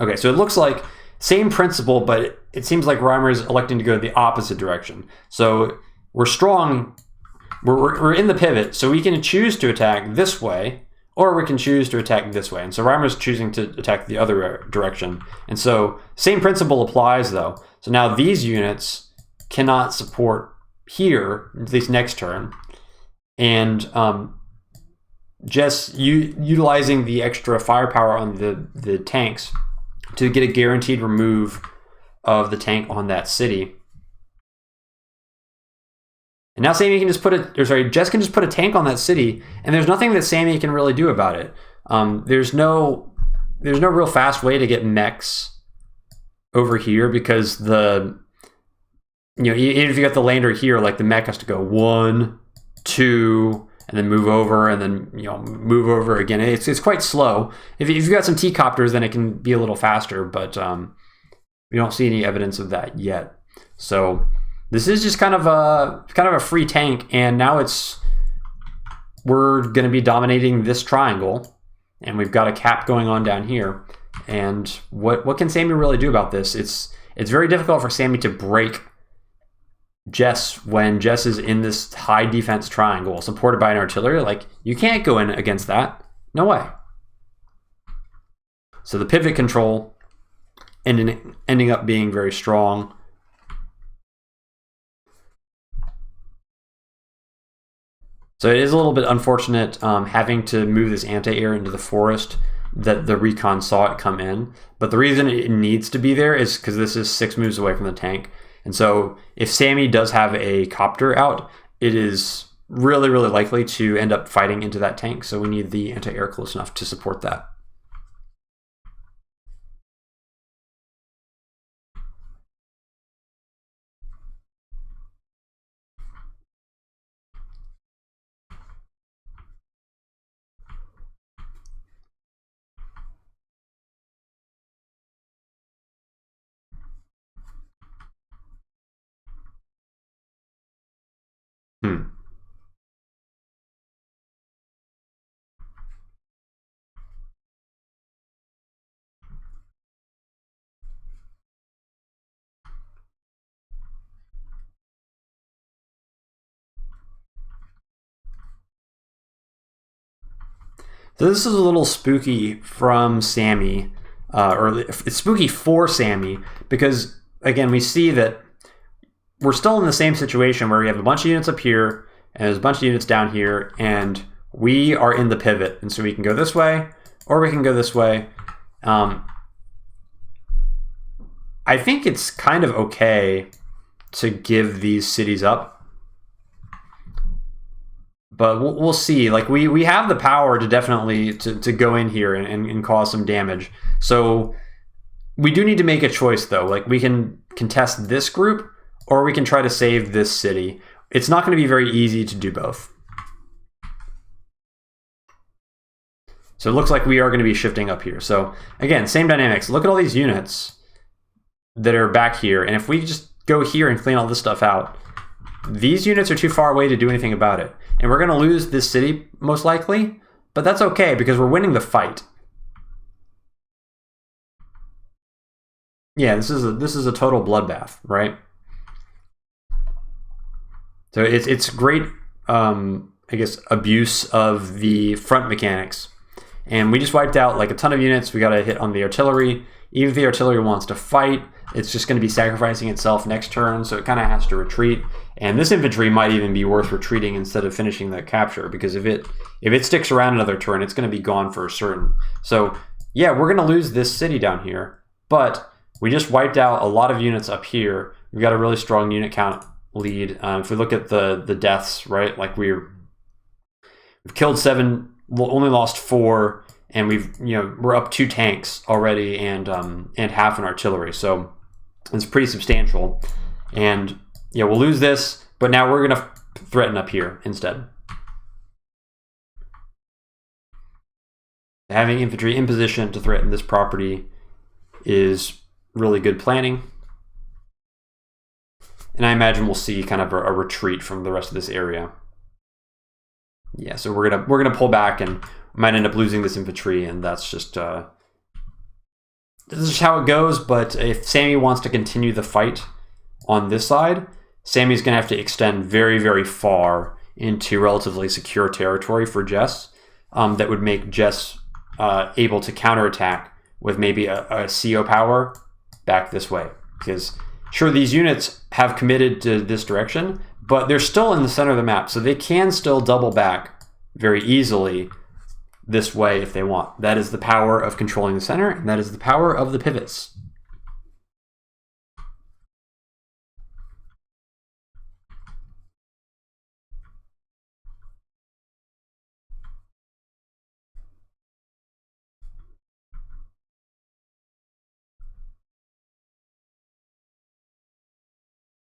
Okay, so it looks like same principle, but it seems like Reimer is electing to go the opposite direction. So we're strong. We're in the pivot, so we can choose to attack this way, or we can choose to attack this way. And so Reimer's choosing to attack the other direction. And so same principle applies, though. So now these units cannot support here, at least next turn. And just utilizing the extra firepower on the tanks to get a guaranteed remove of the tank on that city. And now Sami can just Jess can just put a tank on that city, and there's nothing that Sami can really do about it. There's no real fast way to get mechs over here, because even if you got the lander here, like the mech has to go 1, 2, and then move over, and then move over again. It's quite slow. If you've got some T-copters, then it can be a little faster, but we don't see any evidence of that yet. So this is just kind of a free tank, and now we're going to be dominating this triangle, and we've got a cap going on down here. And what can Sami really do about this? It's very difficult for Sami to break Jess when Jess is in this high defense triangle supported by an artillery. Like, you can't go in against that. No way. So the pivot control ending up being very strong. So it is a little bit unfortunate having to move this anti-air into the forest that the recon saw it come in. But the reason it needs to be there is because this is 6 moves away from the tank. And so if Sami does have a copter out, it is really, really likely to end up fighting into that tank. So we need the anti-air close enough to support that. So this is a little spooky from Sami, or it's spooky for Sami, because again, we see that we're still in the same situation where we have a bunch of units up here and there's a bunch of units down here, and we are in the pivot. And so we can go this way or we can go this way. I think it's kind of okay to give these cities up. But we'll see. Like, we have the power to definitely to go in here and cause some damage. So We do need to make a choice, though. Like, we can contest this group, or we can try to save this city. It's not going to be very easy to do both. So it looks like we are going to be shifting up here. So again, same dynamics. Look at all these units that are back here. And if we just go here and clean all this stuff out, these units are too far away to do anything about it. And we're going to lose this city most likely, but that's okay because we're winning the fight. Yeah, this is a total bloodbath, right? So it's great, I guess, abuse of the front mechanics. And we just wiped out like a ton of units. We got to hit on the artillery. Even if the artillery wants to fight, it's just going to be sacrificing itself next turn, so it kind of has to retreat. And this infantry might even be worth retreating instead of finishing the capture, because if it sticks around another turn, it's going to be gone for certain. So yeah, we're going to lose this city down here, but we just wiped out a lot of units up here. We've got a really strong unit count lead. If we look at the deaths, right, like we've killed 7, only lost 4, and we're up 2 tanks already and half an artillery. So it's pretty substantial. And yeah, we'll lose this, but now we're gonna threaten up here instead. Having infantry in position to threaten this property is really good planning. And I imagine we'll see kind of a retreat from the rest of this area. Yeah, so we're gonna pull back and might end up losing this infantry, and that's just this is just how it goes. But if Sami wants to continue the fight on this side, Sami's gonna have to extend very, very far into relatively secure territory for Jess. That would make Jess able to counterattack with maybe a CO power back this way. Because sure, these units have committed to this direction, but they're still in the center of the map, so they can still double back very easily this way if they want. That is the power of controlling the center, and that is the power of the pivots.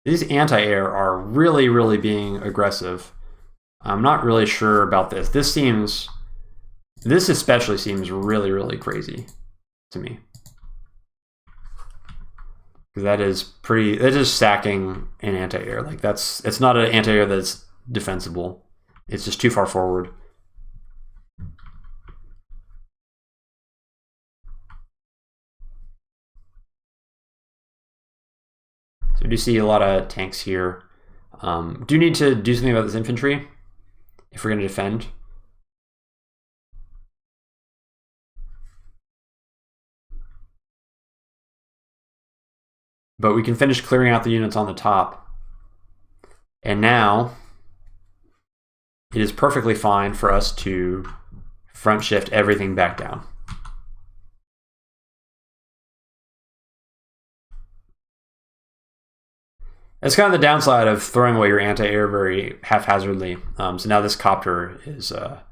These anti-air are really, really being aggressive. I'm not really sure about this. This especially seems really, really crazy to me. Because that is sacking an anti-air. Like it's not an anti-air that's defensible. It's just too far forward. So we do see a lot of tanks here. Do need to do something about this infantry if we're going to defend. But we can finish clearing out the units on the top. And now it is perfectly fine for us to front shift everything back down. That's kind of the downside of throwing away your anti-air very haphazardly. So now this copter is a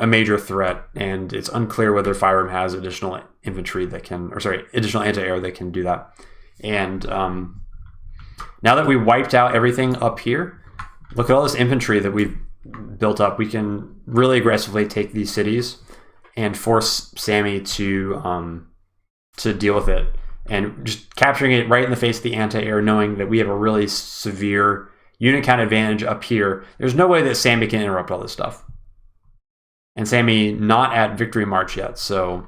major threat, and it's unclear whether Firearm has additional infantry that can, additional anti-air that can do that. And now that we wiped out everything up here, look at all this infantry that we've built up. We can really aggressively take these cities and force Sami to deal with it. And just capturing it right in the face of the anti-air, knowing that we have a really severe unit count advantage up here. There's no way that Sami can interrupt all this stuff. And Sami not at victory march yet, so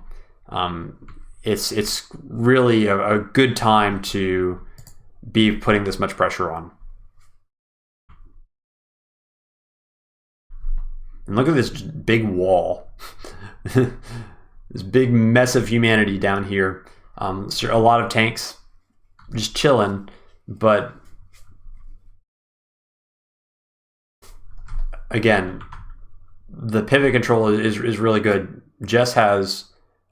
it's really a good time to be putting this much pressure on. And look at this big wall. This big mess of humanity down here. A lot of tanks just chilling, but again, the pivot control is really good. Jess has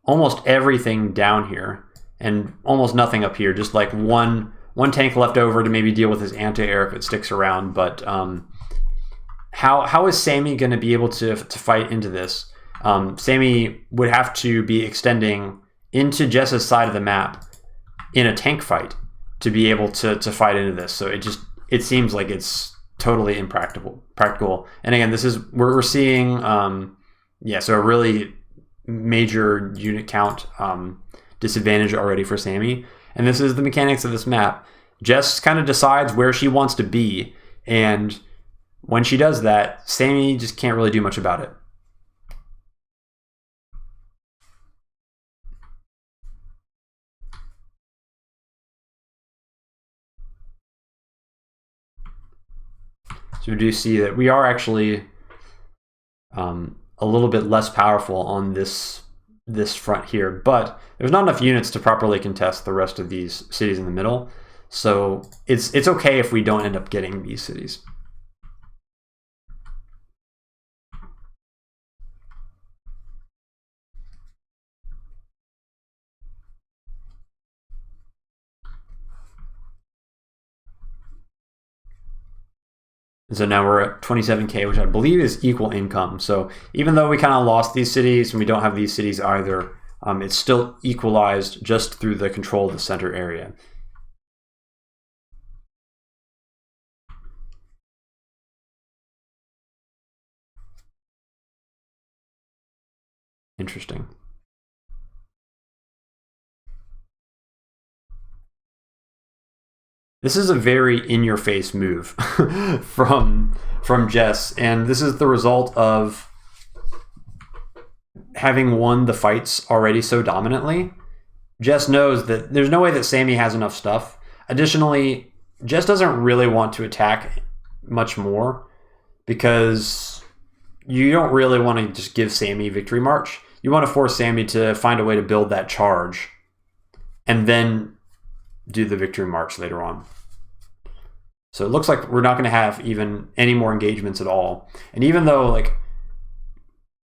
almost everything down here and almost nothing up here. Just like one tank left over to maybe deal with his anti-air if it sticks around. But how is Sami going to be able to fight into this? Sami would have to be extending into Jess's side of the map in a tank fight to be able to fight into this. So it seems like it's totally practical. And again, this is we're seeing so a really major unit count disadvantage already for Sami. And this is the mechanics of this map. Jess kind of decides where she wants to be, and when she does that, Sami just can't really do much about it. So we do see that we are actually a little bit less powerful on this front here, but there's not enough units to properly contest the rest of these cities in the middle. So it's okay if we don't end up getting these cities. And so now we're at 27K, which I believe is equal income. So even though we kind of lost these cities and we don't have these cities either, it's still equalized just through the control of the center area. Interesting. This is a very in-your-face move from Jess, and this is the result of having won the fights already so dominantly. Jess knows that there's no way that Sami has enough stuff. Additionally, Jess doesn't really want to attack much more because you don't really want to just give Sami Victory March. You want to force Sami to find a way to build that charge and then do the Victory March later on. So it looks like we're not going to have even any more engagements at all. And even though, like,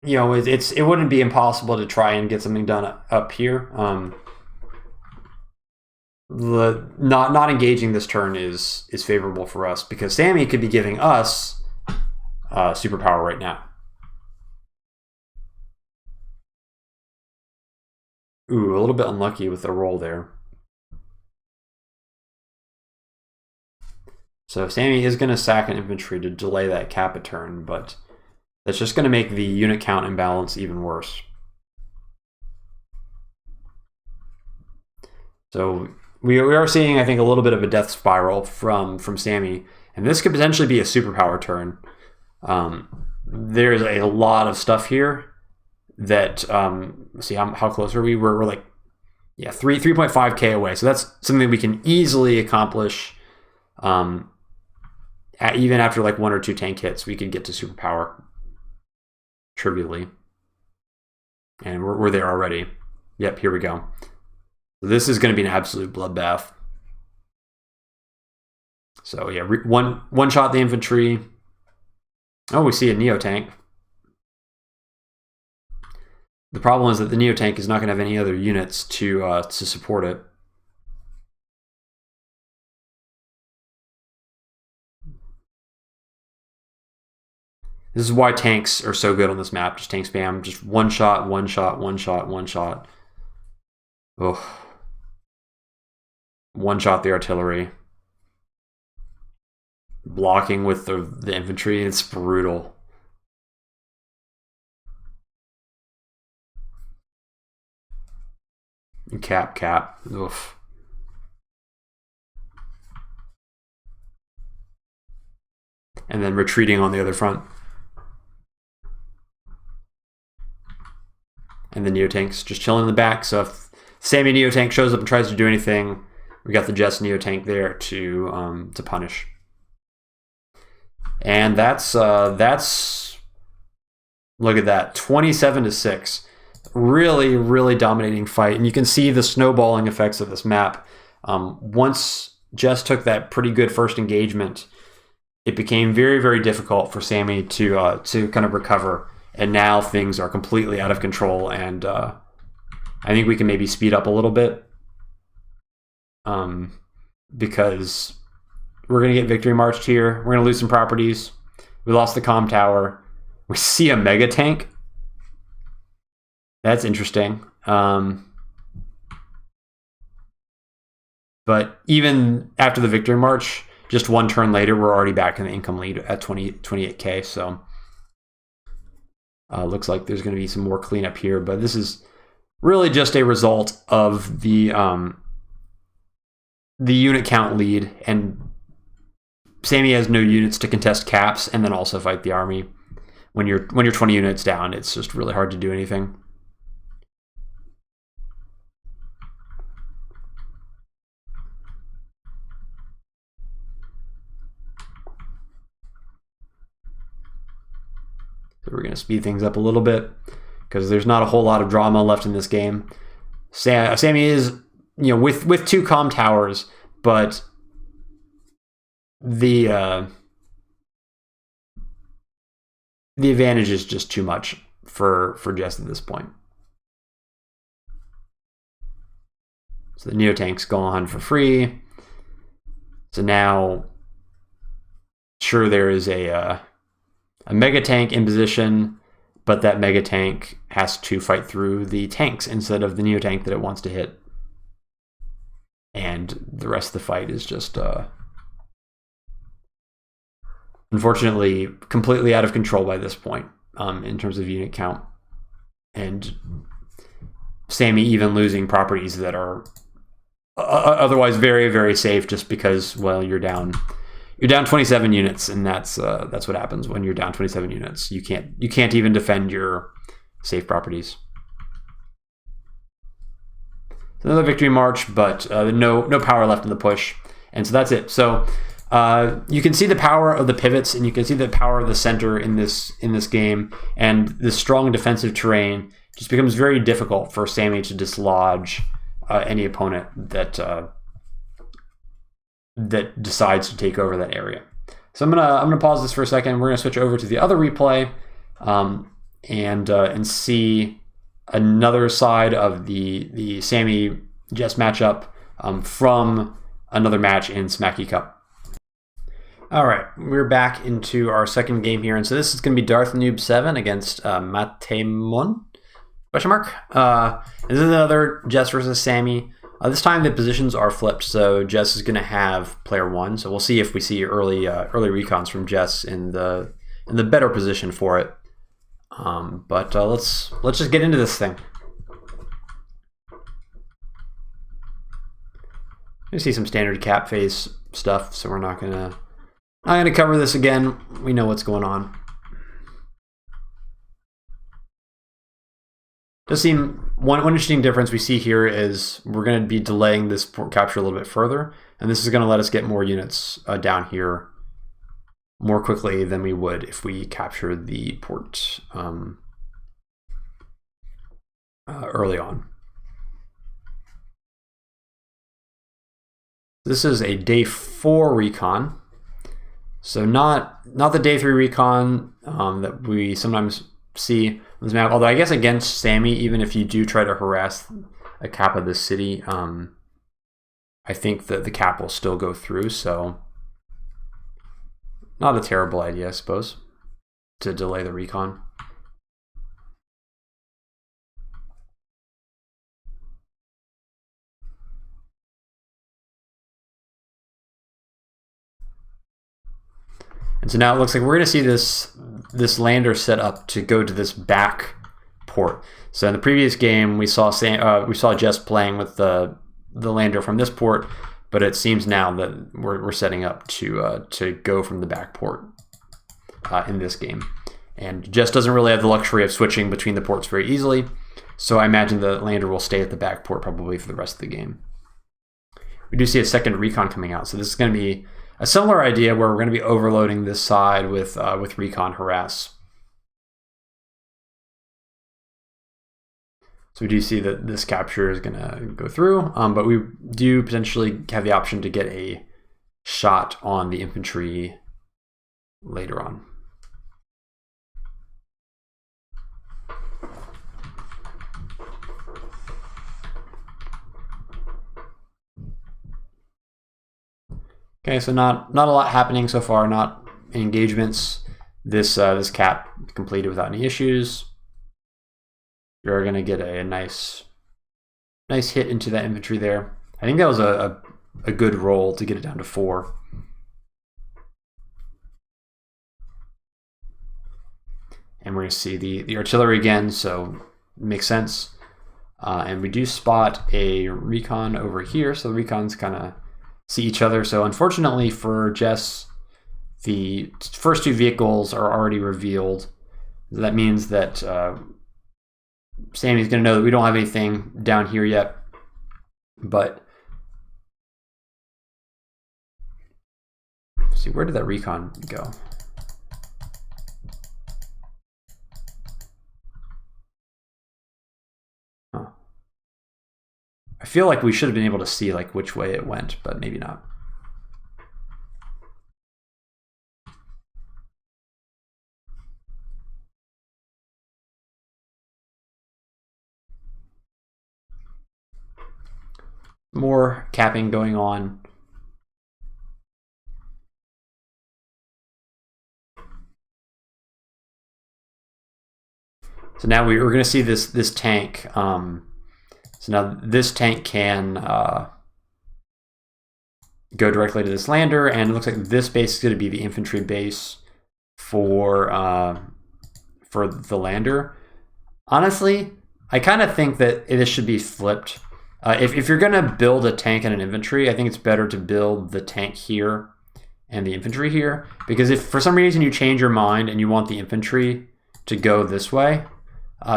you know, it wouldn't be impossible to try and get something done up here. Not engaging this turn is favorable for us because Sami could be giving us superpower right now. Ooh, a little bit unlucky with the roll there. So Sami is going to sack an infantry to delay that cap a turn, but that's just going to make the unit count imbalance even worse. So we are seeing, I think, a little bit of a death spiral from Sami, and this could potentially be a superpower turn. There's a lot of stuff here that, see how close are we? We're like, 3.5k away. So that's something we can easily accomplish. Even after like 1 or 2 tank hits, we could get to superpower trivially. And we're there already. Yep, here we go. This is going to be an absolute bloodbath. So yeah, one shot the infantry. Oh, we see a Neo tank. The problem is that the Neo tank is not going to have any other units to support it. This is why tanks are so good on this map. Just tank spam. Just one shot, one shot, one shot, one shot. Oh. One shot the artillery. Blocking with the infantry. It's brutal. Cap. Oof. And then retreating on the other front. And the Neotanks just chilling in the back. So if Sami Neotank shows up and tries to do anything, we got the Jess Neotank there to punish. And that's look at that, 27-6. Really, really dominating fight. And you can see the snowballing effects of this map. Once Jess took that pretty good first engagement, it became very, very difficult for Sami to kind of recover. And now things are completely out of control, and I think we can maybe speed up a little bit because we're going to get victory marched here. We're going to lose some properties. We lost the comm tower. We see a mega tank. That's interesting. But even after the victory march, just one turn later, we're already back in the income lead at 28K. So looks like there's going to be some more cleanup here. But this is really just a result of the unit count lead. And Sami has no units to contest caps and then also fight the army. When you're 20 units down, it's just really hard to do anything. So we're going to speed things up a little bit because there's not a whole lot of drama left in this game. Sami is, with 2 comm towers, but the advantage is just too much for Jess at this point. So the Neo-Tank's gone for free. So now, sure, there is a Mega Tank in position, but that Mega Tank has to fight through the tanks instead of the Neo-Tank that it wants to hit. And the rest of the fight is just, unfortunately, completely out of control by this point in terms of unit count. And Sami even losing properties that are otherwise very, very safe just because, well, you're down 27 units, and that's what happens when you're down 27 units. You can't even defend your safe properties. It's another victory march, but no power left in the push, and so that's it. So you can see the power of the pivots, and you can see the power of the center in this game, and this strong defensive terrain just becomes very difficult for Sami to dislodge any opponent that decides to take over that area. So I'm gonna pause this for a second. We're gonna switch over to the other replay and see another side of the Sami Jess matchup from another match in Smacky Cup. All right, we're back into our second game here, and so this is going to be Darth Noob 7 against Matemon? Question mark. This is another Jess versus Sami. This time the positions are flipped, so Jess is going to have player 1. So we'll see if we see early recons from Jess in the better position for it. But let's just get into this thing. You see some standard cap phase stuff, so we're not gonna cover this again. We know what's going on. Does seem one interesting difference we see here is we're going to be delaying this port capture a little bit further, and this is going to let us get more units down here more quickly than we would if we captured the port early on. This is a day 4 recon, so not the day 3 recon that we sometimes see on this map. Although I guess against Sami, even if you do try to harass a cap of this city, I think that the cap will still go through. So not a terrible idea, I suppose, to delay the recon. And so now it looks like we're going to see this lander set up to go to this back port. So in the previous game, we saw Jess playing with the lander from this port, but it seems now that we're setting up to go from the back port in this game. And Jess doesn't really have the luxury of switching between the ports very easily, so I imagine the lander will stay at the back port probably for the rest of the game. We do see a second recon coming out, so this is going to be a similar idea where we're going to be overloading this side with recon harass. So we do see that this capture is going to go through, but we do potentially have the option to get a shot on the infantry later on. Okay, so not a lot happening so far, not engagements. This cap completed without any issues. You're going to get a nice hit into that infantry there. I think that was a a good roll to get it down to 4. And we're going to see the artillery again, so it makes sense. And we do spot a recon over here, so the recons kind of see each other. So unfortunately for Jess, the first 2 vehicles are already revealed. That means that Sammy's going to know that we don't have anything down here yet. But let's see, where did that recon go? I feel like we should have been able to see like which way it went, but maybe not. More capping going on. So now we're going to see this tank. So now this tank can go directly to this lander, and it looks like this base is going to be the infantry base for the lander. Honestly, I kind of think that this should be flipped. If you're going to build a tank and an infantry, I think it's better to build the tank here and the infantry here, because if for some reason you change your mind and you want the infantry to go this way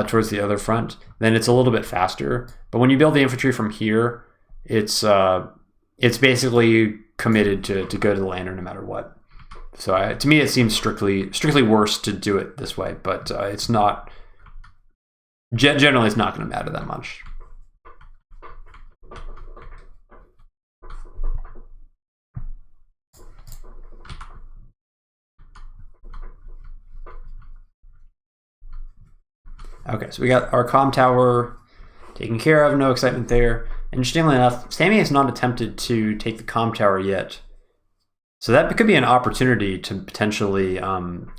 towards the other front, then it's a little bit faster. But when you build the infantry from here, it's basically committed to go to the lander no matter what. So to me, it seems strictly worse to do it this way, but it's not. Generally, it's not going to matter that much. Okay, so we got our comm tower taken care of, no excitement there. Interestingly enough, Sami has not attempted to take the comm tower yet. So that could be an opportunity to potentially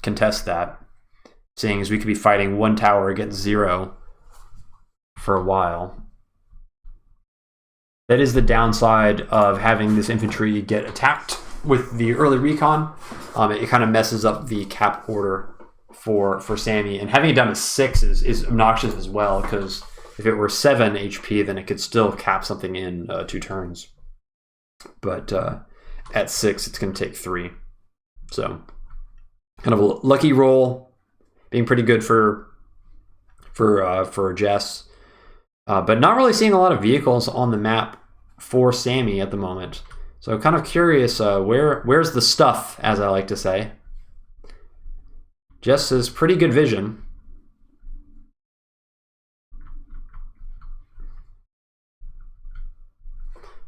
contest that, seeing as we could be fighting 1 tower against 0 for a while. That is the downside of having this infantry get attacked with the early recon. It kind of messes up the cap order for Sami, and having it down to 6 is obnoxious as well, because if it were 7 HP, then it could still cap something in 2 turns. But at 6, it's going to take 3. So kind of a lucky roll, being pretty good for Jess, but not really seeing a lot of vehicles on the map for Sami at the moment. So kind of curious, where's the stuff, as I like to say. Jess has pretty good vision.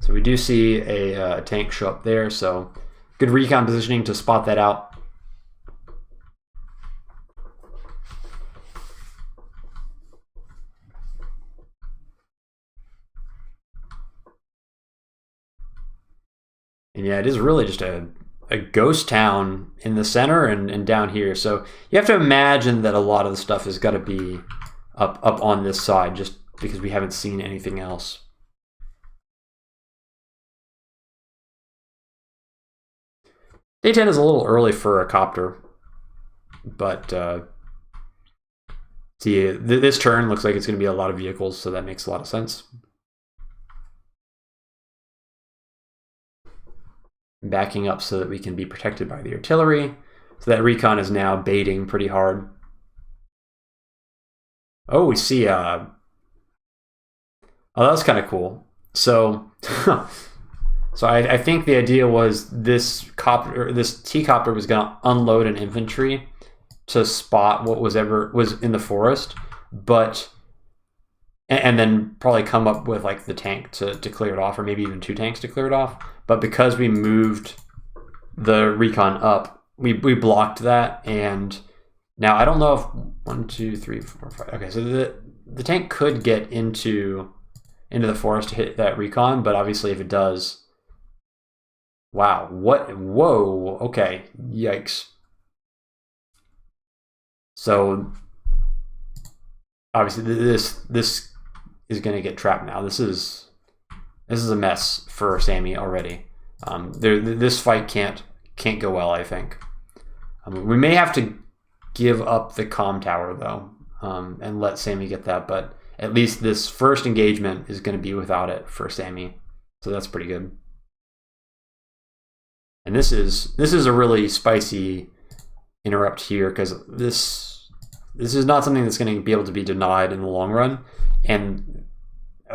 So we do see a tank show up there, so good recon positioning to spot that out. And yeah, it is really just a ghost town in the center and down here. So you have to imagine that a lot of the stuff has got to be up on this side, just because we haven't seen anything else. Day 10 is a little early for a copter, but see, this turn looks like it's going to be a lot of vehicles, so that makes a lot of sense. Backing up so that we can be protected by the artillery. So that recon is now baiting pretty hard. Oh, we see. Oh, that was kind of cool. So, so I think the idea was this T-copter was going to unload an infantry to spot what was in the forest, but and then probably come up with like the tank to clear it off, or maybe even 2 tanks to clear it off. But because we moved the recon up, we blocked that, and now I don't know if 1, 2, 3, 4, 5. Okay, so the tank could get into the forest to hit that recon, but obviously if it does, wow, what? Whoa, okay, yikes. So obviously this is going to get trapped now. This is This is a mess for Sami already. This fight can't go well, I think. We may have to give up the comm tower though, and let Sami get that, but at least this first engagement is going to be without it for Sami, so that's pretty good. And this is a really spicy interrupt here, because this is not something that's going to be able to be denied in the long run, and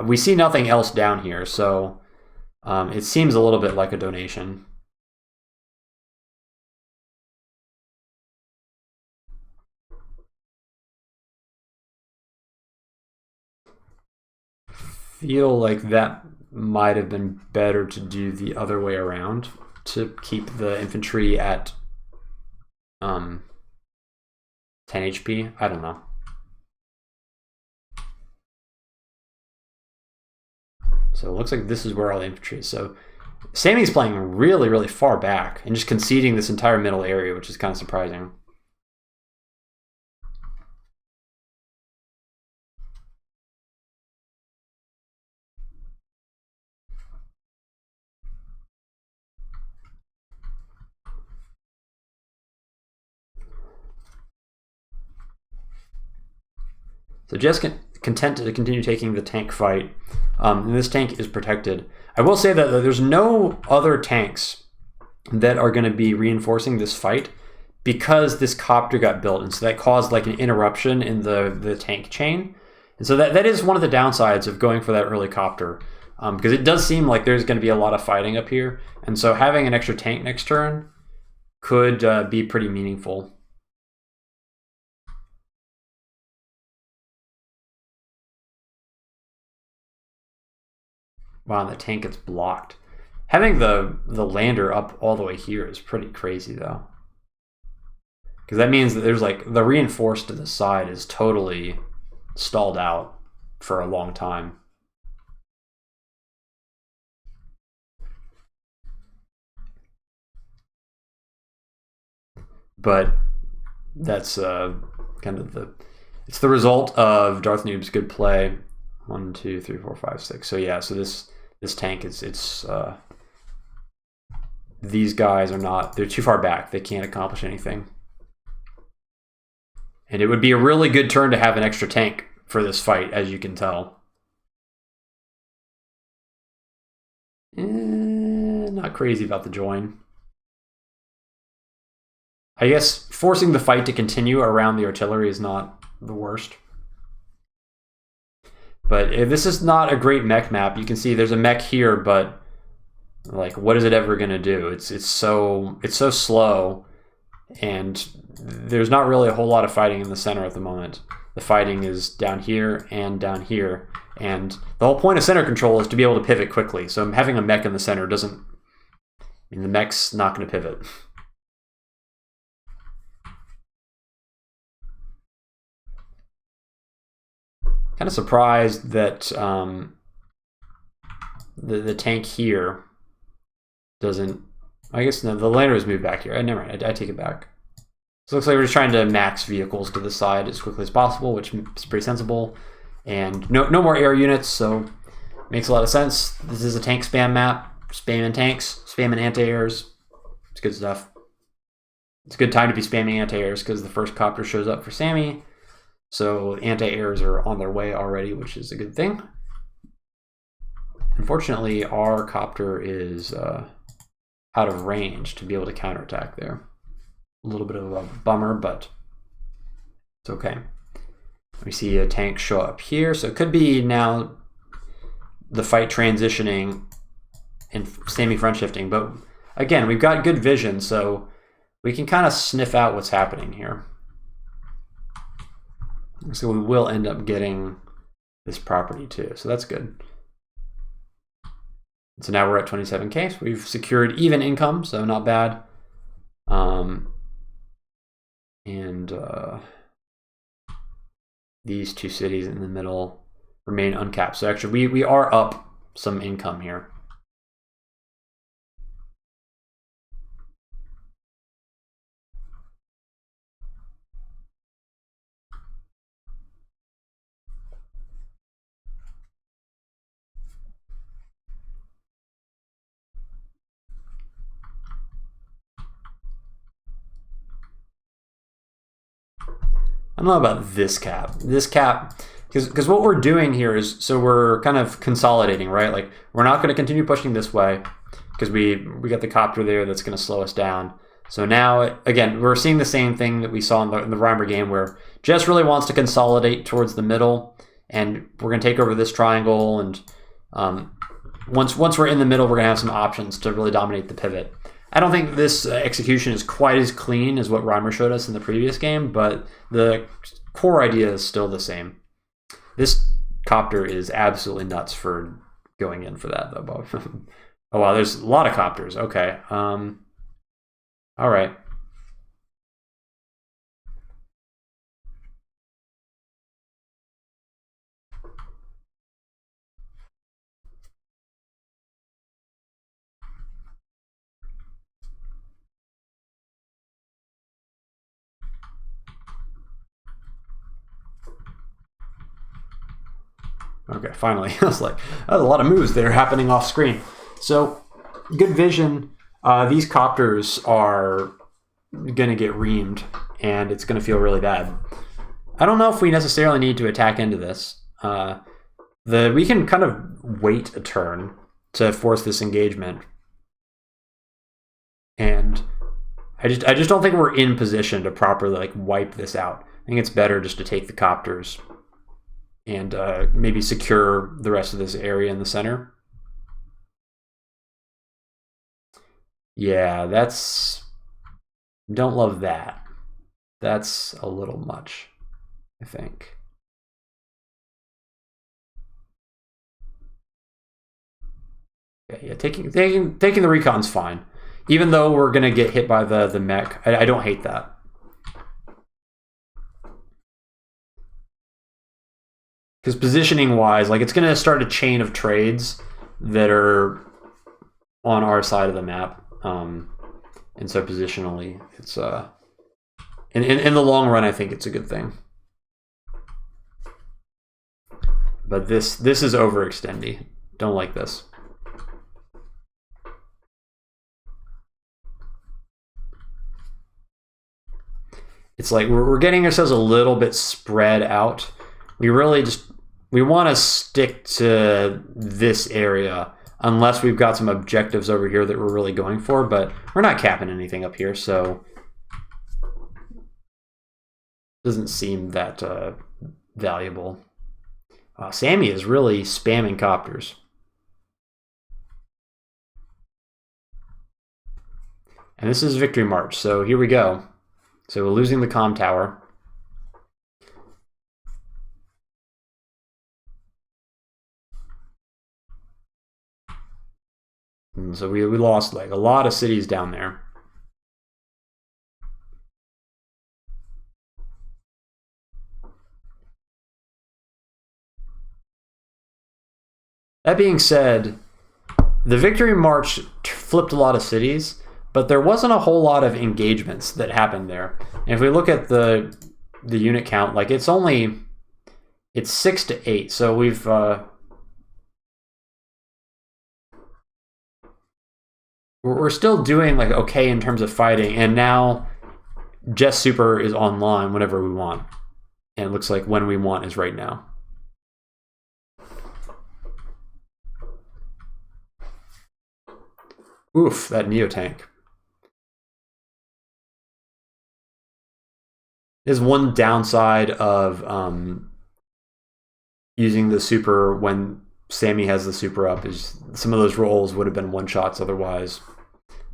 we see nothing else down here, so it seems a little bit like a donation. Feel like that might have been better to do the other way around, to keep the infantry at 10 HP. I don't know. So it looks like this is where all the infantry is. So Sami's playing really, really far back and just conceding this entire middle area, which is kind of surprising. So Jess content to continue taking the tank fight, and this tank is protected. I will say that there's no other tanks that are going to be reinforcing this fight, because this copter got built, and so that caused like an interruption in the tank chain. And so that is one of the downsides of going for that early copter, because it does seem like there's going to be a lot of fighting up here, and so having an extra tank next turn could be pretty meaningful. Wow, the tank gets blocked. Having the lander up all the way here is pretty crazy though, because that means that there's like the reinforced to the side is totally stalled out for a long time. But that's kind of it's the result of Darth Noob's good play. 1, 2, 3, 4, 5, 6. So yeah, so this tank is these guys are not, they're too far back. They can't accomplish anything. And it would be a really good turn to have an extra tank for this fight, as you can tell. Not crazy about the join. I guess forcing the fight to continue around the artillery is not the worst. But this is not a great mech map. You can see there's a mech here, but like, what is it ever going to do? It's so slow, and there's not really a whole lot of fighting in the center at the moment. The fighting is down here and down here, and the whole point of center control is to be able to pivot quickly. So having a mech in the center doesn't, I mean, the mech's not going to pivot. Kind of surprised that the tank here doesn't. I guess no, the lander was moved back here. Never mind, I take it back. So it looks like we're just trying to max vehicles to the side as quickly as possible, which is pretty sensible. And no more air units, so makes a lot of sense. This is a tank spam map. Spamming tanks, spamming anti-airs. It's good stuff. It's a good time to be spamming anti-airs because the first copter shows up for Sami. So anti-airs are on their way already, which is a good thing. Unfortunately, our copter is out of range to be able to counterattack there. A little bit of a bummer, but it's okay. We see a tank show up here, so it could be now the fight transitioning and Sami front shifting. But again, we've got good vision, so we can kind of sniff out what's happening here. So we will end up getting this property too, so that's good. So now we're at 27K, so we've secured even income, so not bad. And these two cities in the middle remain uncapped. So actually we are up some income here. I don't know about this cap. This cap, because what we're doing here is, so we're kind of consolidating, right? Like, we're not going to continue pushing this way because we got the copter there that's going to slow us down. So now, again, we're seeing the same thing that we saw in the Reimer game, where Jess really wants to consolidate towards the middle, and we're going to take over this triangle, and once we're in the middle, we're going to have some options to really dominate the pivot. I don't think this execution is quite as clean as what Reimer showed us in the previous game, but the core idea is still the same. This copter is absolutely nuts for going in for that, though, Bob. Oh, wow, there's a lot of copters. Okay. All right. Okay, finally. I was like, there's a lot of moves that are happening off screen. So, good vision. These copters are going to get reamed, and it's going to feel really bad. I don't know if we necessarily need to attack into this. We can kind of wait a turn to force this engagement. And I just don't think we're in position to properly like wipe this out. I think it's better just to take the copters and maybe secure the rest of this area in the center. Yeah, don't love that. That's a little much, I think. Yeah, taking the recon's fine. Even though we're gonna get hit by the mech, I don't hate that. Because positioning wise, like, it's gonna start a chain of trades that are on our side of the map. And so positionally, it's in the long run, I think it's a good thing. But this is overextendy. Don't like this. It's like we're getting ourselves a little bit spread out. We want to stick to this area unless we've got some objectives over here that we're really going for, but we're not capping anything up here, so it doesn't seem that valuable. Sami is really spamming copters. And this is Victory March, so here we go. So we're losing the comm tower. And so we lost like a lot of cities down there. That being said, the Victory March flipped a lot of cities, but there wasn't a whole lot of engagements that happened there. And if we look at the unit count, like it's 6 to 8. So we're still doing like okay in terms of fighting, and now Jess Super is online whenever we want. And it looks like when we want is right now. Oof, that Neo tank. There's one downside of using the super when Sami has the super up, is some of those rolls would have been one-shots otherwise.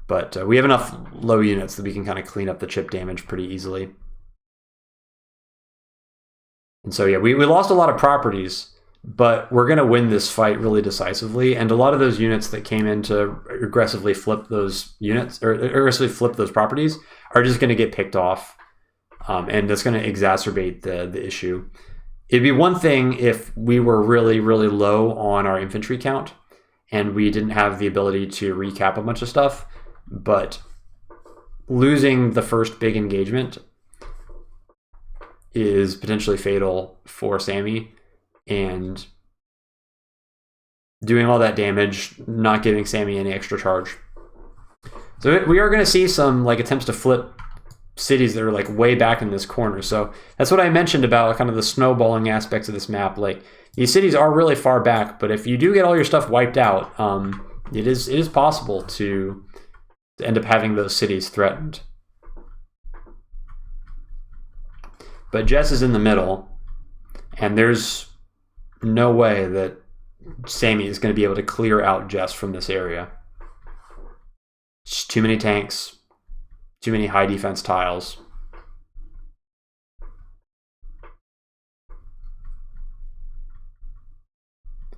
But we have enough low units that we can kind of clean up the chip damage pretty easily. And so yeah, we lost a lot of properties, but we're going to win this fight really decisively. And a lot of those units that came in to aggressively flip those units, or aggressively flip those properties, are just going to get picked off. And that's going to exacerbate the issue. It'd be one thing if we were really, really low on our infantry count and we didn't have the ability to recap a bunch of stuff, but losing the first big engagement is potentially fatal for Sami, and doing all that damage, not giving Sami any extra charge. So we are going to see some like attempts to flip cities that are like way back in this corner. So that's what I mentioned about kind of the snowballing aspects of this map. Like these cities are really far back, but if you do get all your stuff wiped out, it is possible to end up having those cities threatened. But Jess is in the middle, and there's no way that Sami is going to be able to clear out Jess from this area. Just too many tanks, too many high defense tiles.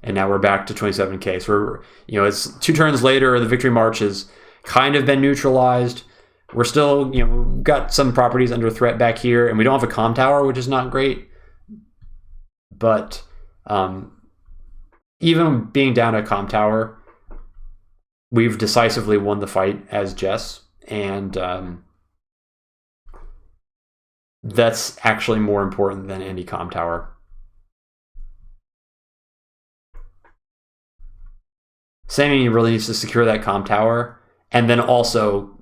And now we're back to 27k. So we're, you know, it's 2 turns later. The victory march has kind of been neutralized. We're still, you know, we've got some properties under threat back here, and we don't have a comm tower, which is not great. But even being down a comm tower, we've decisively won the fight as Jess, and that's actually more important than any comm tower. Sami really needs to secure that comm tower and then also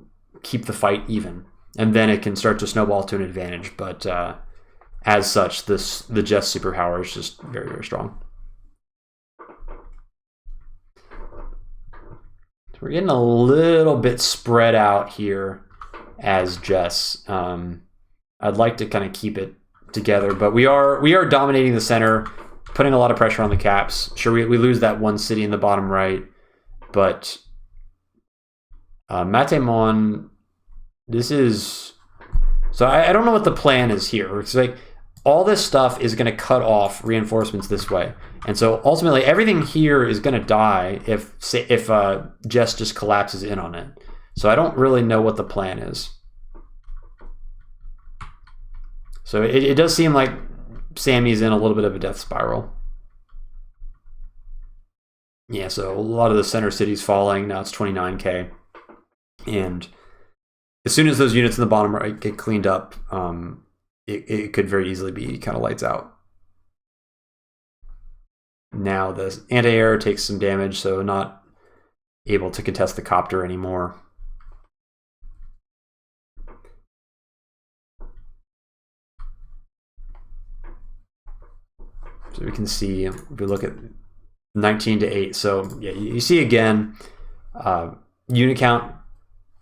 keep the fight even, and then it can start to snowball to an advantage. But as such, the Jess superpower is just very, very strong. So we're getting a little bit spread out here as Jess. I'd like to kind of keep it together, but we are dominating the center, putting a lot of pressure on the caps. Sure, we lose that one city in the bottom right, but Matemon, this is... So I don't know what the plan is here. It's like all this stuff is going to cut off reinforcements this way. And so ultimately everything here is going to die if Jess just collapses in on it. So I don't really know what the plan is. So it does seem like Sami's in a little bit of a death spiral. Yeah, so a lot of the center city's falling. Now it's 29k. And as soon as those units in the bottom right get cleaned up, it could very easily be kind of lights out. Now the anti-air takes some damage, so not able to contest the copter anymore. So we can see, if we look at 19 to 8, so yeah, you see again, unit count.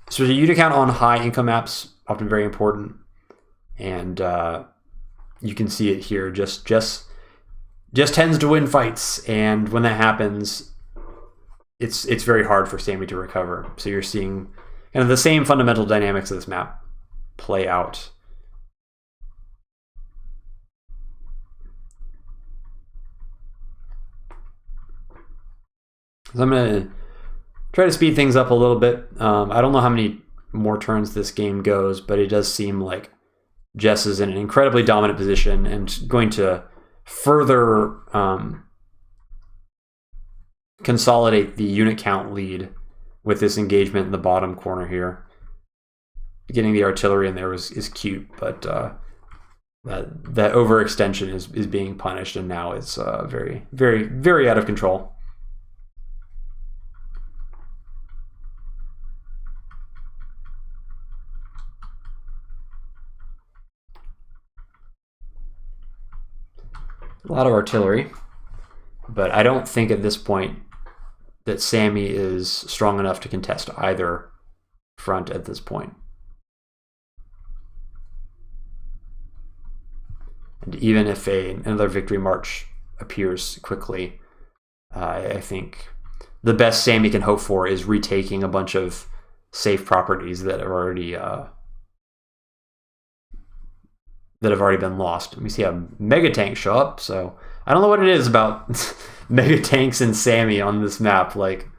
So the unit count on high income maps often very important, and you can see it here. Just tends to win fights, and when that happens, it's very hard for Sami to recover. So you're seeing kind of the same fundamental dynamics of this map play out. So I'm going to try to speed things up a little bit. I don't know how many more turns this game goes, but it does seem like Jess is in an incredibly dominant position and going to further consolidate the unit count lead with this engagement in the bottom corner here. Getting the artillery in there is cute, but that overextension is being punished, and now it's very, very, very out of control. A lot of artillery, but I don't think at this point that Sami is strong enough to contest either front at this point. And even if another victory march appears quickly, I think the best Sami can hope for is retaking a bunch of safe properties that are already been lost. We see a mega tank show up, so I don't know what it is about mega tanks and Sami on this map. Like,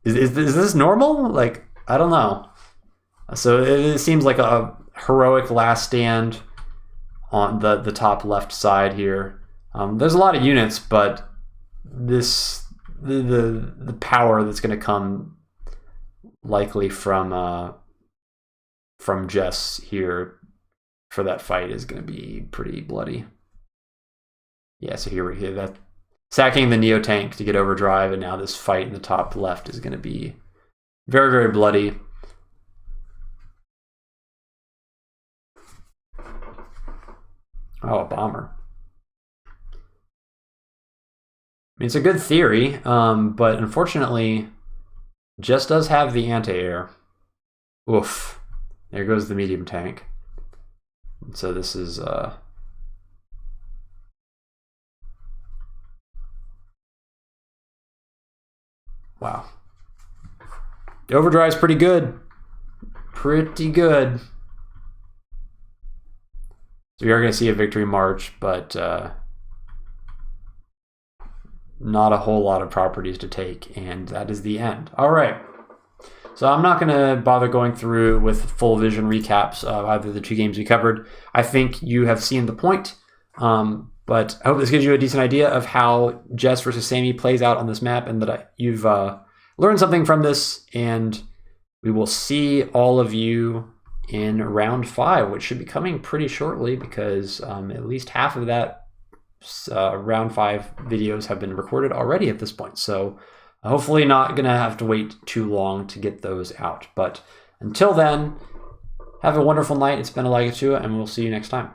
is this normal? Like, I don't know. So it seems like a heroic last stand on the top left side here. There's a lot of units, but the power that's going to come likely from Jess here for that fight is going to be pretty bloody. Yeah, so here we hear that sacking the Neo tank to get overdrive, and now this fight in the top left is going to be very, very bloody. Oh, a bomber. I mean, it's a good theory, but unfortunately, Jess does have the anti-air. Oof. There goes the medium tank. So this is... wow. The overdrive's pretty good. Pretty good. So we are going to see a victory march, but not a whole lot of properties to take, and that is the end. All right. So I'm not going to bother going through with full vision recaps of either the two games we covered. I think you have seen the point, but I hope this gives you a decent idea of how Jess versus Sami plays out on this map, and that you've learned something from this, and we will see all of you in round 5, which should be coming pretty shortly, because at least half of that round 5 videos have been recorded already at this point. So hopefully not going to have to wait too long to get those out. But until then, have a wonderful night. It's been Elagatua, and we'll see you next time.